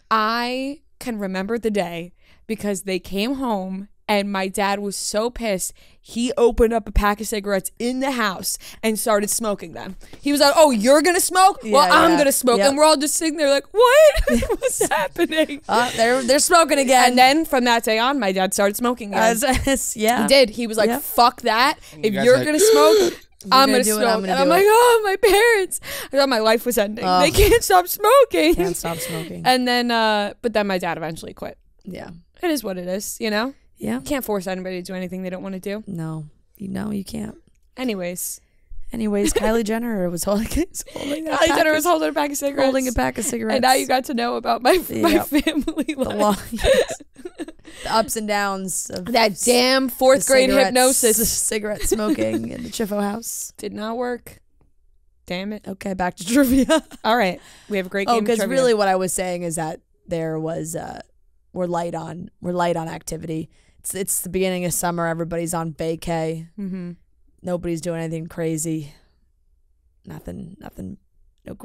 I can remember the day because they came home and my dad was so pissed. He opened up a pack of cigarettes in the house and started smoking them. He was like, "Oh, you're gonna smoke? Well, I'm gonna smoke." And we're all just sitting there like, "What? What's happening?" They're smoking again. And then from that day on, my dad started smoking again. He did. He was like, "Fuck that! If you're gonna smoke, I'm gonna smoke." And I'm like, "Oh, my parents! I thought my life was ending. They can't stop smoking. Can't stop smoking." And then, but then my dad eventually quit. Yeah, it is what it is, you know. Yeah. You can't force anybody to do anything they don't want to do. No, you can't. Anyways, Kylie Jenner was holding a pack of cigarettes. Holding a pack of cigarettes. And now you got to know about my family life. The ups and downs of that damn 4th grade hypnosis. Cigarette smoking in the Chiffo house. Did not work. Damn it. Okay, back to trivia. All right. We have a great game of trivia. Because really what I was saying is that there was we're light on activity. It's the beginning of summer. Everybody's on vacay. Mm-hmm. Nobody's doing anything crazy. Nothing. No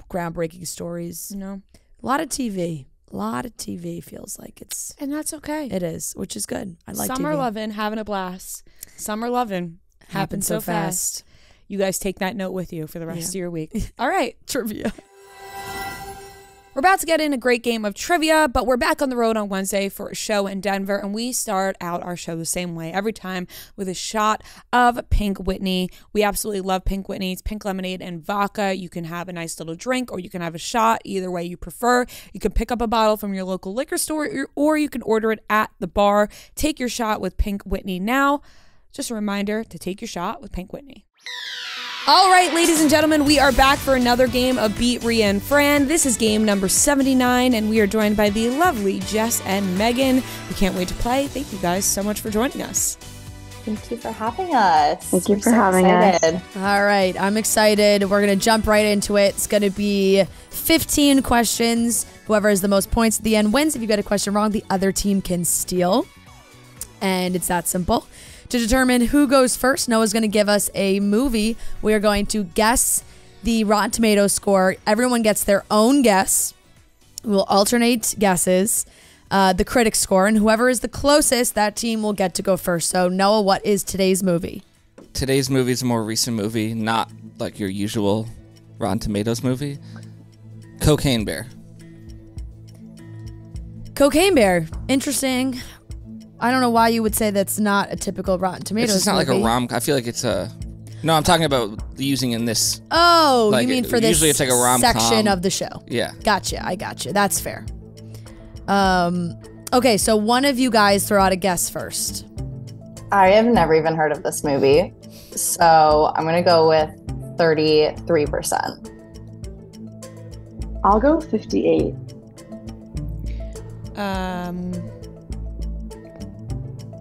groundbreaking stories. No. A lot of TV. Feels like it's. And that's okay. It is, which is good. I like Summer TV. loving, having a blast. Summer loving happens so fast. You guys take that note with you for the rest of your week. All right. Trivia. We're about to get in a great game of trivia, but we're back on the road on Wednesday for a show in Denver, and we start out our show the same way every time with a shot of Pink Whitney. We absolutely love Pink Whitney. It's pink lemonade and vodka. You can have a nice little drink, or you can have a shot, either way you prefer. You can pick up a bottle from your local liquor store, or you can order it at the bar. Take your shot with Pink Whitney now. Just a reminder to take your shot with Pink Whitney. All right, ladies and gentlemen, we are back for another game of Beat Rhea and Fran. This is game number 79, and we are joined by the lovely Jess and Megan. We can't wait to play. Thank you guys so much for joining us. Thank you for having us. Thank you for having us. All right, I'm excited. We're going to jump right into it. It's going to be 15 questions Whoever has the most points at the end wins. If you get a question wrong, the other team can steal. And it's that simple. To determine who goes first, Noah's going to give us a movie. We are going to guess the Rotten Tomatoes score. Everyone gets their own guess. We'll alternate guesses. The critic score, and whoever is the closest, that team will get to go first. So, Noah, what is today's movie? Today's movie is a more recent movie, not like your usual Rotten Tomatoes movie. Cocaine Bear. Cocaine Bear. Interesting. I don't know why you would say that's not a typical Rotten Tomatoes movie. It's just not like a rom. I feel like it's a. No, I'm talking about using in this. Oh, like, you mean for this usually it's like a rom-com section of the show? Yeah. Gotcha. I gotcha. That's fair. Okay, so one of you guys throw out a guess first. I have never even heard of this movie, so I'm gonna go with 33%. I'll go 58.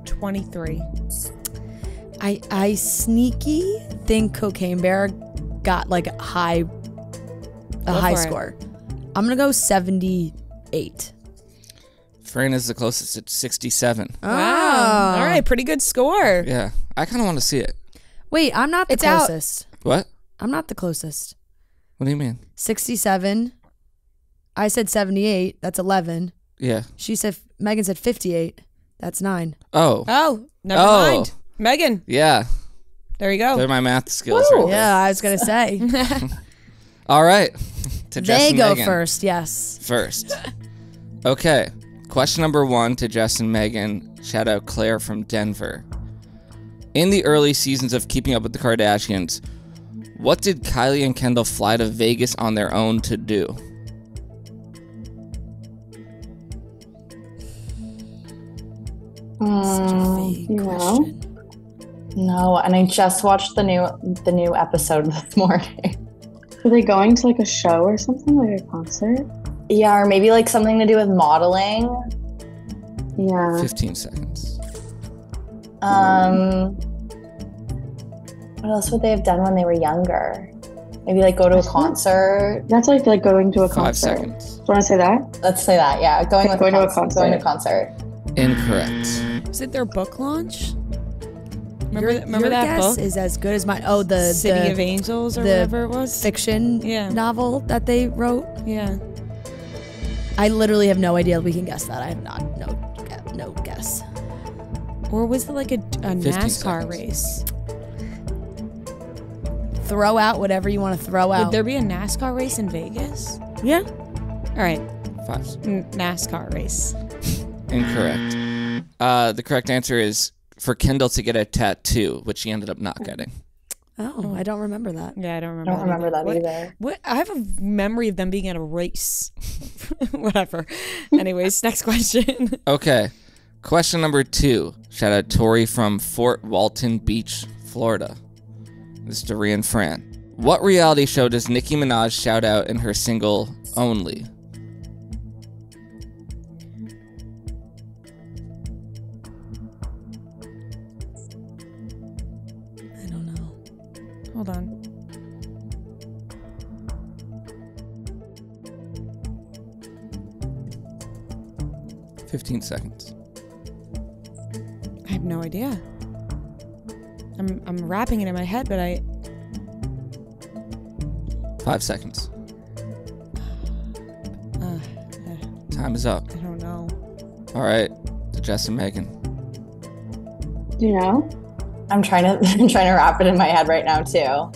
23. I sneaky think Cocaine Bear got like a high score. I'm gonna go 78. Fran is the closest at 67. Wow. All right, pretty good score. Yeah, I kind of want to see it. Wait, I'm not the It's out. closest. What? I'm not the closest. What do you mean? 67. I said 78. That's 11. Yeah. Megan said 58. That's 9. Oh. Oh, never Oh. mind. Megan, Yeah. there you go. They're my math skills right there. Yeah, I was gonna say. All right. To Jess They and go Megan. first. Yes. First. Okay. Question number 1 to Jess and Megan. Shout out Claire from Denver. In the early seasons of Keeping Up with the Kardashians, what did Kylie and Kendall fly to Vegas on their own to do? Such a vague no. question. No, and I just watched the new episode this morning. Are they going to like a show or something, like a concert? Yeah, or maybe like something to do with modeling. Yeah. 15 seconds. What else would they have done when they were younger? Maybe like go to a concert. That's like going to a 5 concert. seconds. Do you want to say that? Let's say that. Yeah, going to a concert. Going to a concert. Incorrect. Is it their book launch? Remember Your that guess book? is as good as mine. Oh, the City the of Angels or the whatever it was? fiction novel that they wrote. Yeah. I literally have no idea. We can guess that. I have no guess. Or was it like a NASCAR seconds. race? Throw out whatever you want to throw out. Would there be a NASCAR race in Vegas? Yeah. All right. 5. NASCAR race. Incorrect. The correct answer is for Kendall to get a tattoo, which she ended up not getting. Oh, I don't remember that. Yeah, I don't remember. I don't remember that What- either. What? I have a memory of them being at a race. Whatever. Anyways, next question. Okay. Question number 2. Shout out Tori from Fort Walton Beach, Florida. This is Doree and Fran. What reality show does Nicki Minaj shout out in her single Only? I don't know. Hold on. – 15 seconds. I have no idea. I'm rapping it in my head, but 5 seconds. uh, Time is up. I don't know. All right. To Jess and Megan. Do you know? I'm trying to wrap it in my head right now too.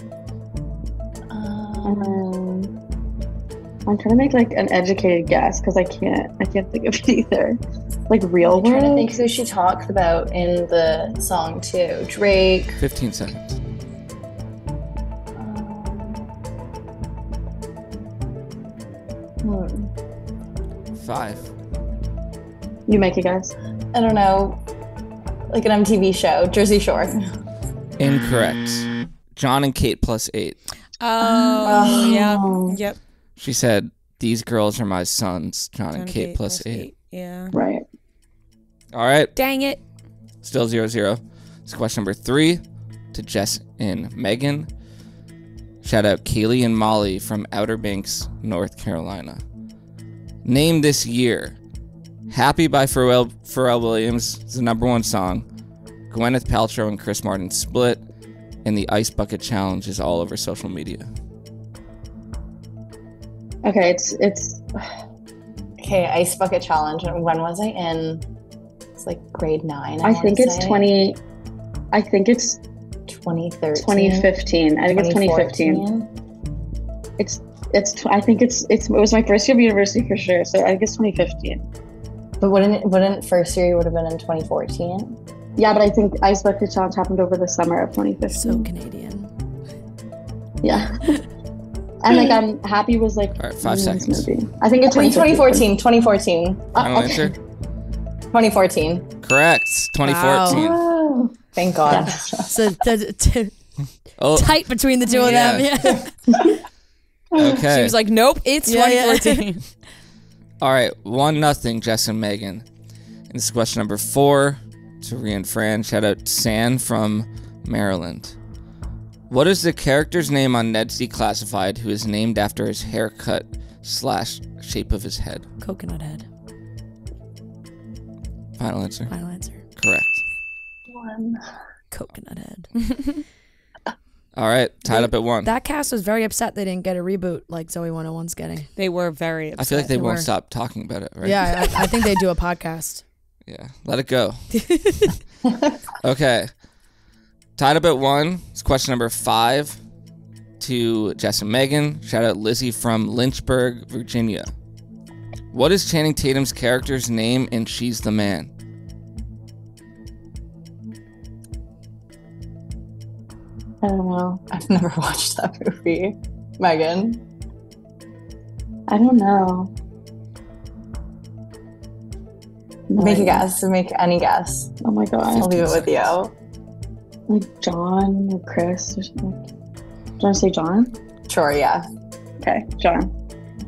I'm trying to make like an educated guess because I can't think of it either. Like real I'm trying to world. think who she talked about in the song too. Drake. 15 seconds. Hmm. 5. You make a guess. I don't know. Like an MTV show, Jersey Shore. Incorrect. John and Kate plus 8. Oh, yeah. Yep. She said, "These girls are my sons." John and Kate plus 8. Yeah. Right. All right. Dang it. Still 0-0. It's question number 3 to Jess and Megan. Shout out Kaylee and Molly from Outer Banks, North Carolina. Name this year. Happy by Pharrell Williams is the #1 song. Gwyneth Paltrow and Chris Martin split. And the Ice Bucket Challenge is all over social media. Okay, it's Okay, Ice Bucket Challenge. When was I in? It's like grade 9. I think it's 20. I think it's 2013. 2015. I think it's 2015. I think it was my first year of university for sure. So I think it's 2015. But wouldn't first year you would have been in 2014? Yeah, but I think Ice Bucket Challenge happened over the summer of 2015. So Canadian. Yeah. And like I'm happy was like all right, 5 seconds. Movie. I think it's 2014. 2014. Final answer? 2014. Correct. 2014. Oh, Thank God. Yeah. So Oh, tight between the two of them. Yeah. okay. She was like, nope, it's 2014. All right, 1-0, Jess and Megan. And this is question number 4 to Rhea and Fran. Shout out San from Maryland. What is the character's name on Ned's Declassified who is named after his haircut / shape of his head? Coconut head. Final answer? Final answer. Correct. Coconut head. All right, tied up at 1. That cast was very upset they didn't get a reboot like Zoe 101's getting. They were very upset. I feel like they won't were. stop talking about it, right? Yeah, I think they do a podcast. Yeah, let it go. Okay. Tied up at 1. It's question number 5 to Jess and Megan. Shout out Lizzie from Lynchburg, Virginia. What is Channing Tatum's character's name in She's the Man? I don't know. I've never watched that movie. Megan. I don't know. Make a guess. Make any guess. Oh my god. I'll leave it with you. Like John or Chris or something. Do you want to say John? Sure, yeah. Okay, John.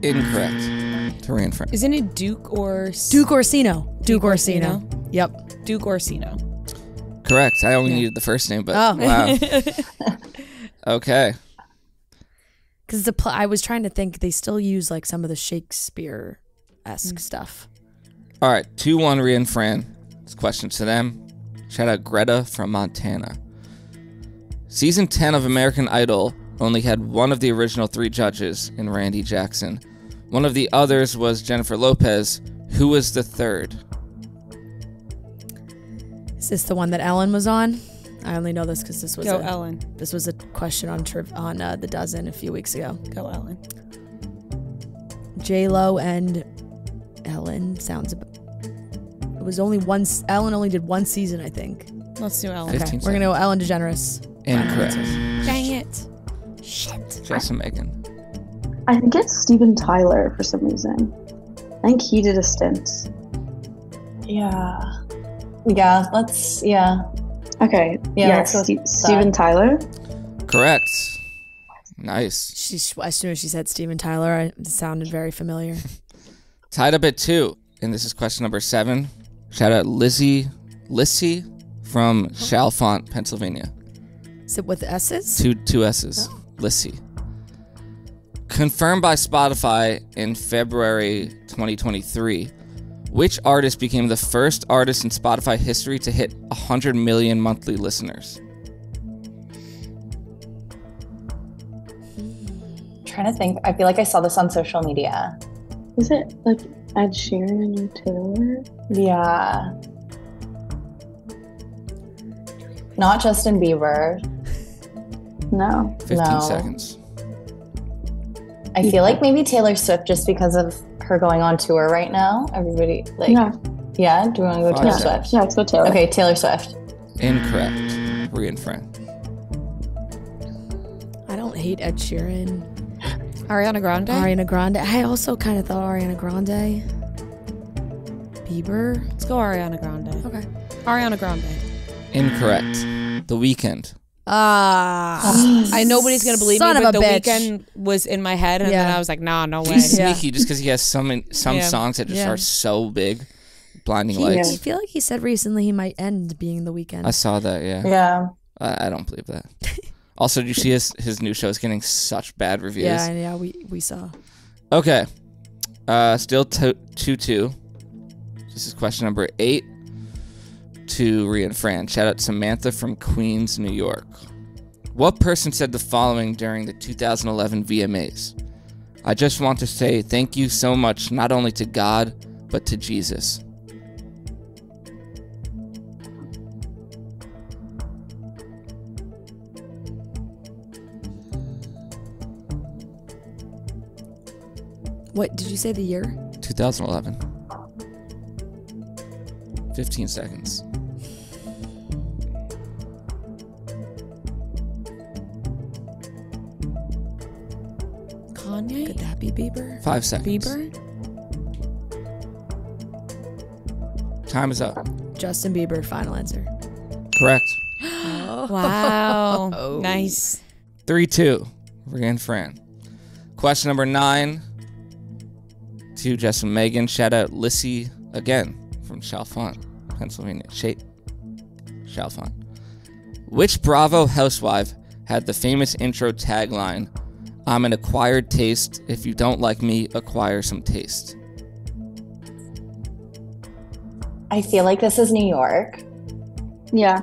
Incorrect. To Rhea and Fran. Isn't it Duke or... Duke Orsino. Duke Orsino. Orsino? Yep. Duke Orsino. Correct. I only needed the first name, but Oh. wow. Okay. Because I was trying to think they still use like some of the Shakespeare-esque stuff. All right, 2-1 Rhea and Fran. This question to them. Shout out Greta from Montana. Season 10 of American Idol only had one of the original 3 judges in Randy Jackson. One of the others was Jennifer Lopez. Who was the third? Is this the one that Ellen was on? I only know this because this was Ellen. This was a question on The Dozen a few weeks ago. Go Ellen. J-Lo and Ellen sounds. It was only one. Ellen only did one season, I think. Let's do Ellen. 15 We're gonna go Ellen DeGeneres. Incorrect. Dang it. Shit. Jess and Megan. I think it's Steven Tyler for some reason. I think he did a stint. Yeah. Yeah, let's, yeah. Okay. Yeah, Yeah, let's go with Steven Tyler. Correct. Nice. As soon as she said Steven Tyler, it sounded very familiar. Tied up at 2. And this is question number 7. Shout out Lissy from Chalfont, Pennsylvania. Is it with S's? Two S's. Oh. Lissy. Confirmed by Spotify in February 2023, which artist became the first artist in Spotify history to hit 100 million monthly listeners? I'm trying to think. I feel like I saw this on social media. Is it like Ed Sheeran or Taylor? Yeah. Not Justin Bieber. No. 15 No. seconds. I feel like maybe Taylor Swift just because of her going on tour right now. Everybody, like, yeah. Do we want to go Five Taylor seconds. Swift? Yeah, let's go Taylor. Okay, Taylor Swift. Incorrect. Rhea and Fran. I don't hate Ed Sheeran. Ariana Grande? Ariana Grande. I also kind of thought Ariana Grande. Bieber. Let's go Ariana Grande. Okay. Ariana Grande. Incorrect. The Weeknd. I nobody's gonna believe Son me, of but a The bitch. Weeknd was in my head, and then I was like, nah, no way. He's Yeah. sneaky just because he has some songs that just Yeah. are so big. Blinding Lights. I feel like he said recently he might end being The Weeknd. I saw that, yeah. Yeah. I don't believe that. Also, did you see his new show is getting such bad reviews? Yeah, we saw. Okay. Still 2-2. This is question number 8 to Rhea and Fran. Shout out Samantha from Queens, New York. What person said the following during the 2011 VMAs? I just want to say thank you so much, not only to God, but to Jesus. What did you say the year? 2011. 15 seconds. Kanye? Could that be Bieber? 5 seconds. Bieber? Time is up. Justin Bieber, final answer. Correct. Wow. Nice. 3-2. Rhea and Fran. Question number 9 to Jess and Megan. Shout out Lissy again from Chalfont, Pennsylvania. Chalfont. Which Bravo housewife had the famous intro tagline, I'm an acquired taste. If you don't like me, acquire some taste? I feel like this is New York. Yeah.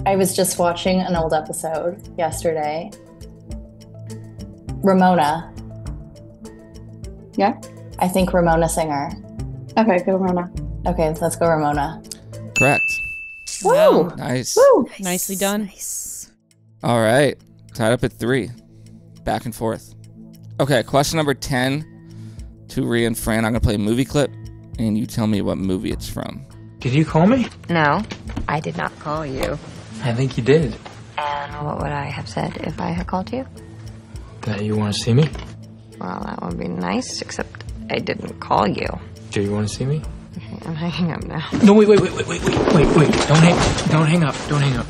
I was just watching an old episode yesterday. Ramona. Yeah. I think Ramona Singer. Okay, go Ramona. Okay, let's go Ramona. Correct. Wow. Nice. Woo! Nicely done. Nice. All right. Tied up at 3. Back and forth. Okay, question number 10 to Rhea and Fran. I'm going to play a movie clip, and you tell me what movie it's from. Did you call me? No, I did not call you. I think you did. And what would I have said if I had called you? That you want to see me? Well, that would be nice, except I didn't call you. Do you want to see me? Okay, I'm hanging up now. No, wait. Don't hang up. Don't hang up.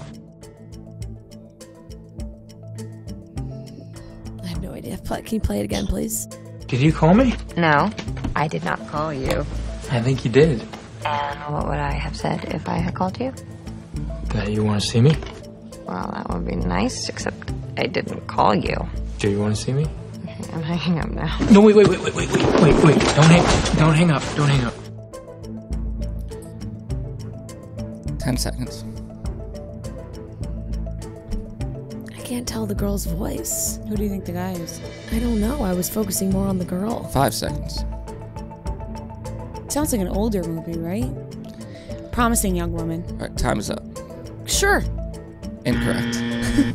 I have no idea. Can you play it again, please? Did you call me? No, I did not call you. I think you did. And what would I have said if I had called you? That you want to see me? Well, that would be nice, except I didn't call you. Do you want to see me? Okay, I'm hanging up now. No, wait. Don't hang up. 10 seconds. I can't tell the girl's voice. Who do you think the guy is? I don't know. I was focusing more on the girl. 5 seconds. Sounds like an older movie, right? Promising Young Woman. All right, time is up. Sure. Incorrect. I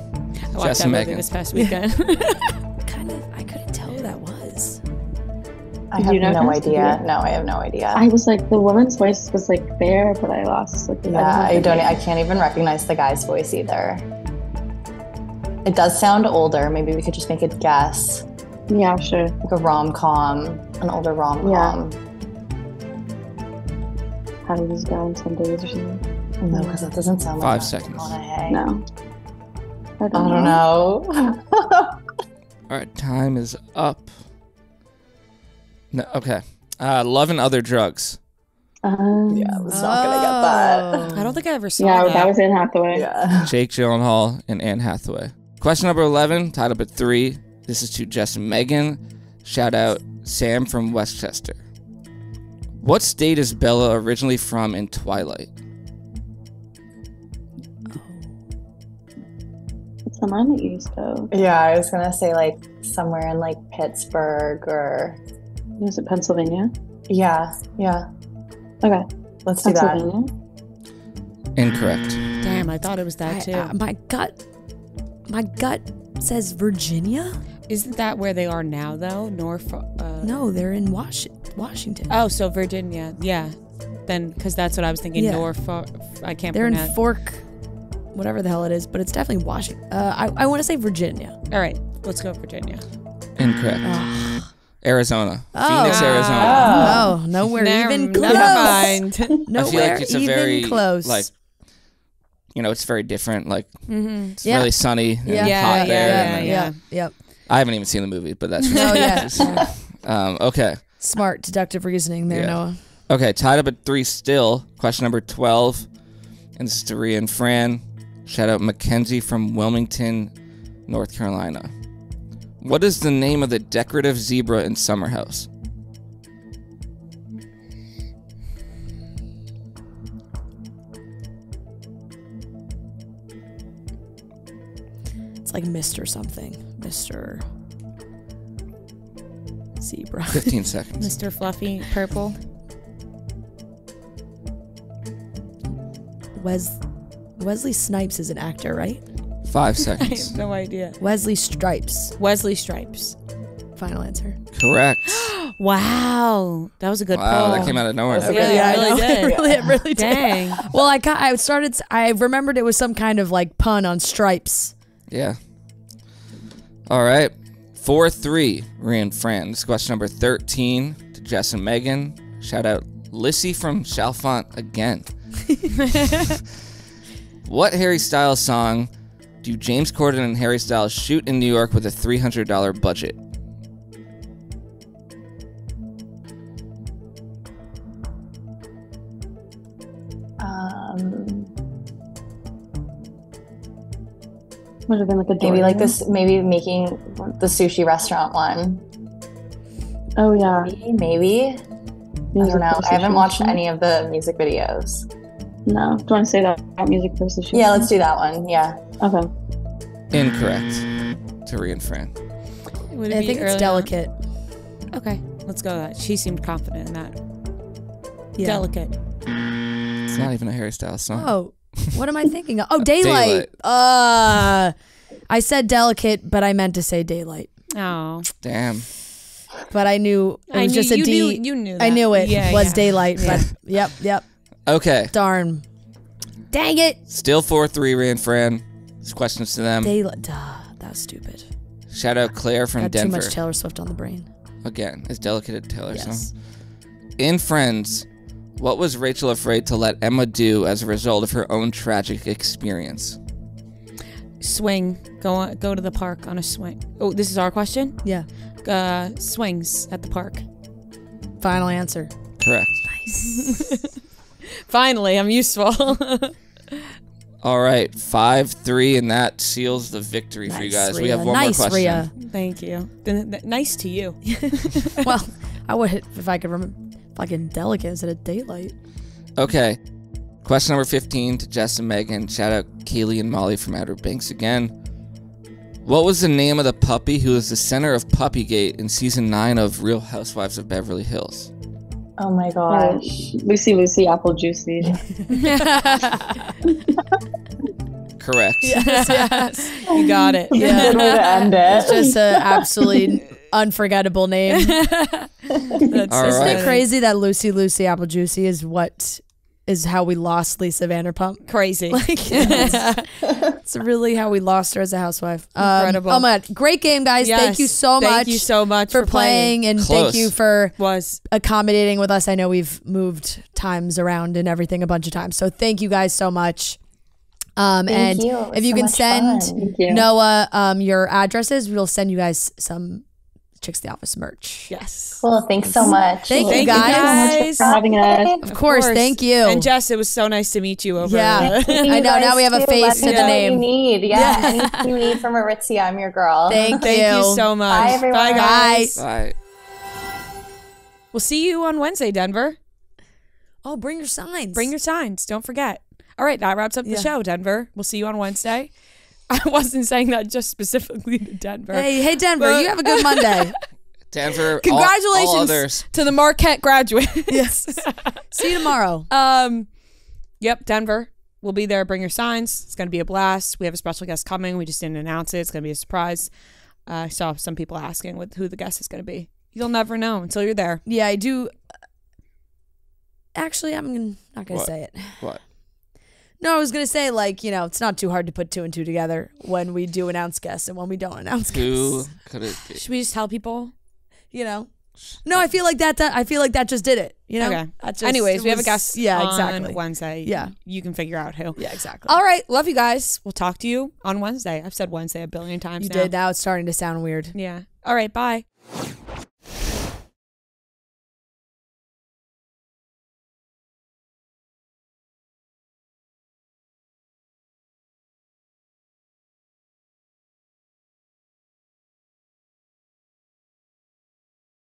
watched Jess that and movie Megan. this past weekend. Kind of. I couldn't tell who that was. I Did have you know no this? Did idea. you? No, I have no idea. I was like, the woman's voice was like there, but I lost. Like, I can't even recognize the guy's voice either. It does sound older. Maybe we could just make a guess. Yeah, sure. Like a rom-com, an older rom-com. How did this go in 10 days or something? No, because that doesn't sound 5 like seconds. McConaughey. No. I don't know. All right, time is up. No, okay. Love and Other Drugs. Yeah, I was not gonna get that. I don't think I ever saw Yeah, that. that was Anne Hathaway. Yeah. Jake Gyllenhaal and Anne Hathaway. Question number 11, tied up at 3. This is to Jess and Megan. Shout out Sam from Westchester. What state is Bella originally from in Twilight? It's somewhere on the East Coast. Yeah, I was gonna say like somewhere in like Pittsburgh or Is it Pennsylvania? yeah. Okay. Let's do that. Pennsylvania? Incorrect. Damn, I thought it was that too. My gut says Virginia. Isn't that where they are now, though? Norfolk? No, they're in Washington. Oh, so Virginia. Yeah. Then, because that's what I was thinking. Yeah. Norfolk. I can't They're pronounce. in Fork, whatever the hell it is, but it's definitely Washington. I want to say Virginia. All right, let's go Virginia. Incorrect. Arizona. Oh. Phoenix, Arizona. Oh, nowhere even close. Never mind. I feel Nowhere like it's a even very, close. like, it's very different. Like, it's Yeah. really sunny and Yeah. hot there. yeah, and yeah. Yep. I haven't even seen the movie, but that's just, Oh, yeah. just- okay. Smart deductive reasoning there, Yeah. Noah. Okay, tied up at 3 still. Question number 12. And this is to Rhea and Fran. Shout out Mackenzie from Wilmington, North Carolina. What is the name of the decorative zebra in Summer House? like Mr. something. Mr. Zebra. 15 seconds. Mr. Fluffy Purple. Wesley Snipes is an actor, right? 5 I seconds. have no idea. Wesley Stripes. Wesley Stripes. Final answer. Correct. Wow, that was a good Wow, poll. that came out of nowhere. Yeah, I it really know. did. It really did. Dang. Well, I remembered it was some kind of like pun on stripes. Yeah. All right. 4-3, Rhea and Fran. This is question number 13 to Jess and Megan. Shout out Lissy from Chalfont again. What Harry Styles song do James Corden and Harry Styles shoot in New York with a $300 budget? Would have been like a Maybe like Dorian. this. Maybe making the sushi restaurant one. Oh yeah. Maybe. I Music don't know. for I haven't sushi. watched any of the music videos. No. Do you want to say that music for sushi? Yeah, let's do that one. Yeah. Okay. Incorrect to Rhea and Fran. Would it I be think it's early delicate. on? Okay, let's go with that. She seemed confident in that. Yeah. Delicate. It's not even a Harry Styles song. Oh, what am I thinking of? Oh, Daylight. Daylight. I said delicate, but I meant to say Daylight. Oh, Damn. But I knew it was just a you D. You knew that. I knew it Yeah, was yeah. Daylight. Yeah. But yep. Okay. Darn. Dang it. Still 4-3, Rhea and Fran. These questions to them. Daylight. Duh, that was stupid. Shout out Claire from Got Denver. too much Taylor Swift on the brain. Again, it's delicate a Taylor Yes. song. In Friends, what was Rachel afraid to let Emma do as a result of her own tragic experience? Swing. Go to the park on a swing. Oh, this is our question. Yeah. Swings at the park. Final answer. Correct. Finally, I'm useful. All right, 5-3, and that seals the victory for you guys. We have one more question. Rhea. Thank you. Nice to you. Well, I would if I could remember. Fucking delicate instead of Daylight. Okay. Question number 15 to Jess and Megan. Shout out Kaylee and Molly from Outer Banks again. What was the name of the puppy who was the center of Puppygate in season 9 of Real Housewives of Beverly Hills? Oh my gosh. Lucy, Apple Juicy. Correct. Yes. You got it. Yeah. Good way to end It's it. just an absolutely unforgettable name. That's All Isn't right. it crazy that Lucy Apple Juicy is how we lost Lisa Vanderpump? crazy. It's really how we lost her as a housewife. Incredible. Oh my God. Great game, guys. Yes. Thank you so much. Thank you so much for playing, and Close. thank you for Was accommodating with us. I know we've moved times around and everything a bunch of times. So thank you guys so much. And you. It was if you so can much send fun. Thank you. Noah your addresses, we'll send you guys some Chicks the Office merch. yes. Cool. Thanks so much. Thank you, Thank you guys. guys. For having us. Of course, thank you. And Jess, it was so nice to meet you over. Yeah. You I know, guys now we have a too. face Let me to the know what name. You need. Yeah. Anything you need from Aritzia, I'm your girl. Thank you so much. Bye, everyone. Bye, guys. Bye. We'll see you on Wednesday, Denver. Oh, bring your signs. Bring your signs. Don't forget. All right, that wraps up the Yeah. show, Denver. We'll see you on Wednesday. I wasn't saying that just specifically to Denver. Hey, Denver, But- you have a good Monday. Denver, Congratulations all others. to the Marquette graduates. Yes. See you tomorrow. Yep, Denver. We'll be there. Bring your signs. It's going to be a blast. We have a special guest coming. We just didn't announce it. It's going to be a surprise. I saw some people asking who the guest is going to be. You'll never know until you're there. Yeah, I do. Actually, I'm not going to What? say it. What? No, I was going to say, it's not too hard to put 2 and 2 together when we do announce guests and when we don't announce Who guests. could it be? Should we just tell people? No, I feel like that just did it. Okay. That just, Anyways, it we have a was- guest Yeah, on exactly. Wednesday. Yeah. You can figure out who. Yeah, exactly. All right. Love you guys. We'll talk to you on Wednesday. I've said Wednesday a billion times You now. did. Now it's starting to sound weird. Yeah. All right. Bye.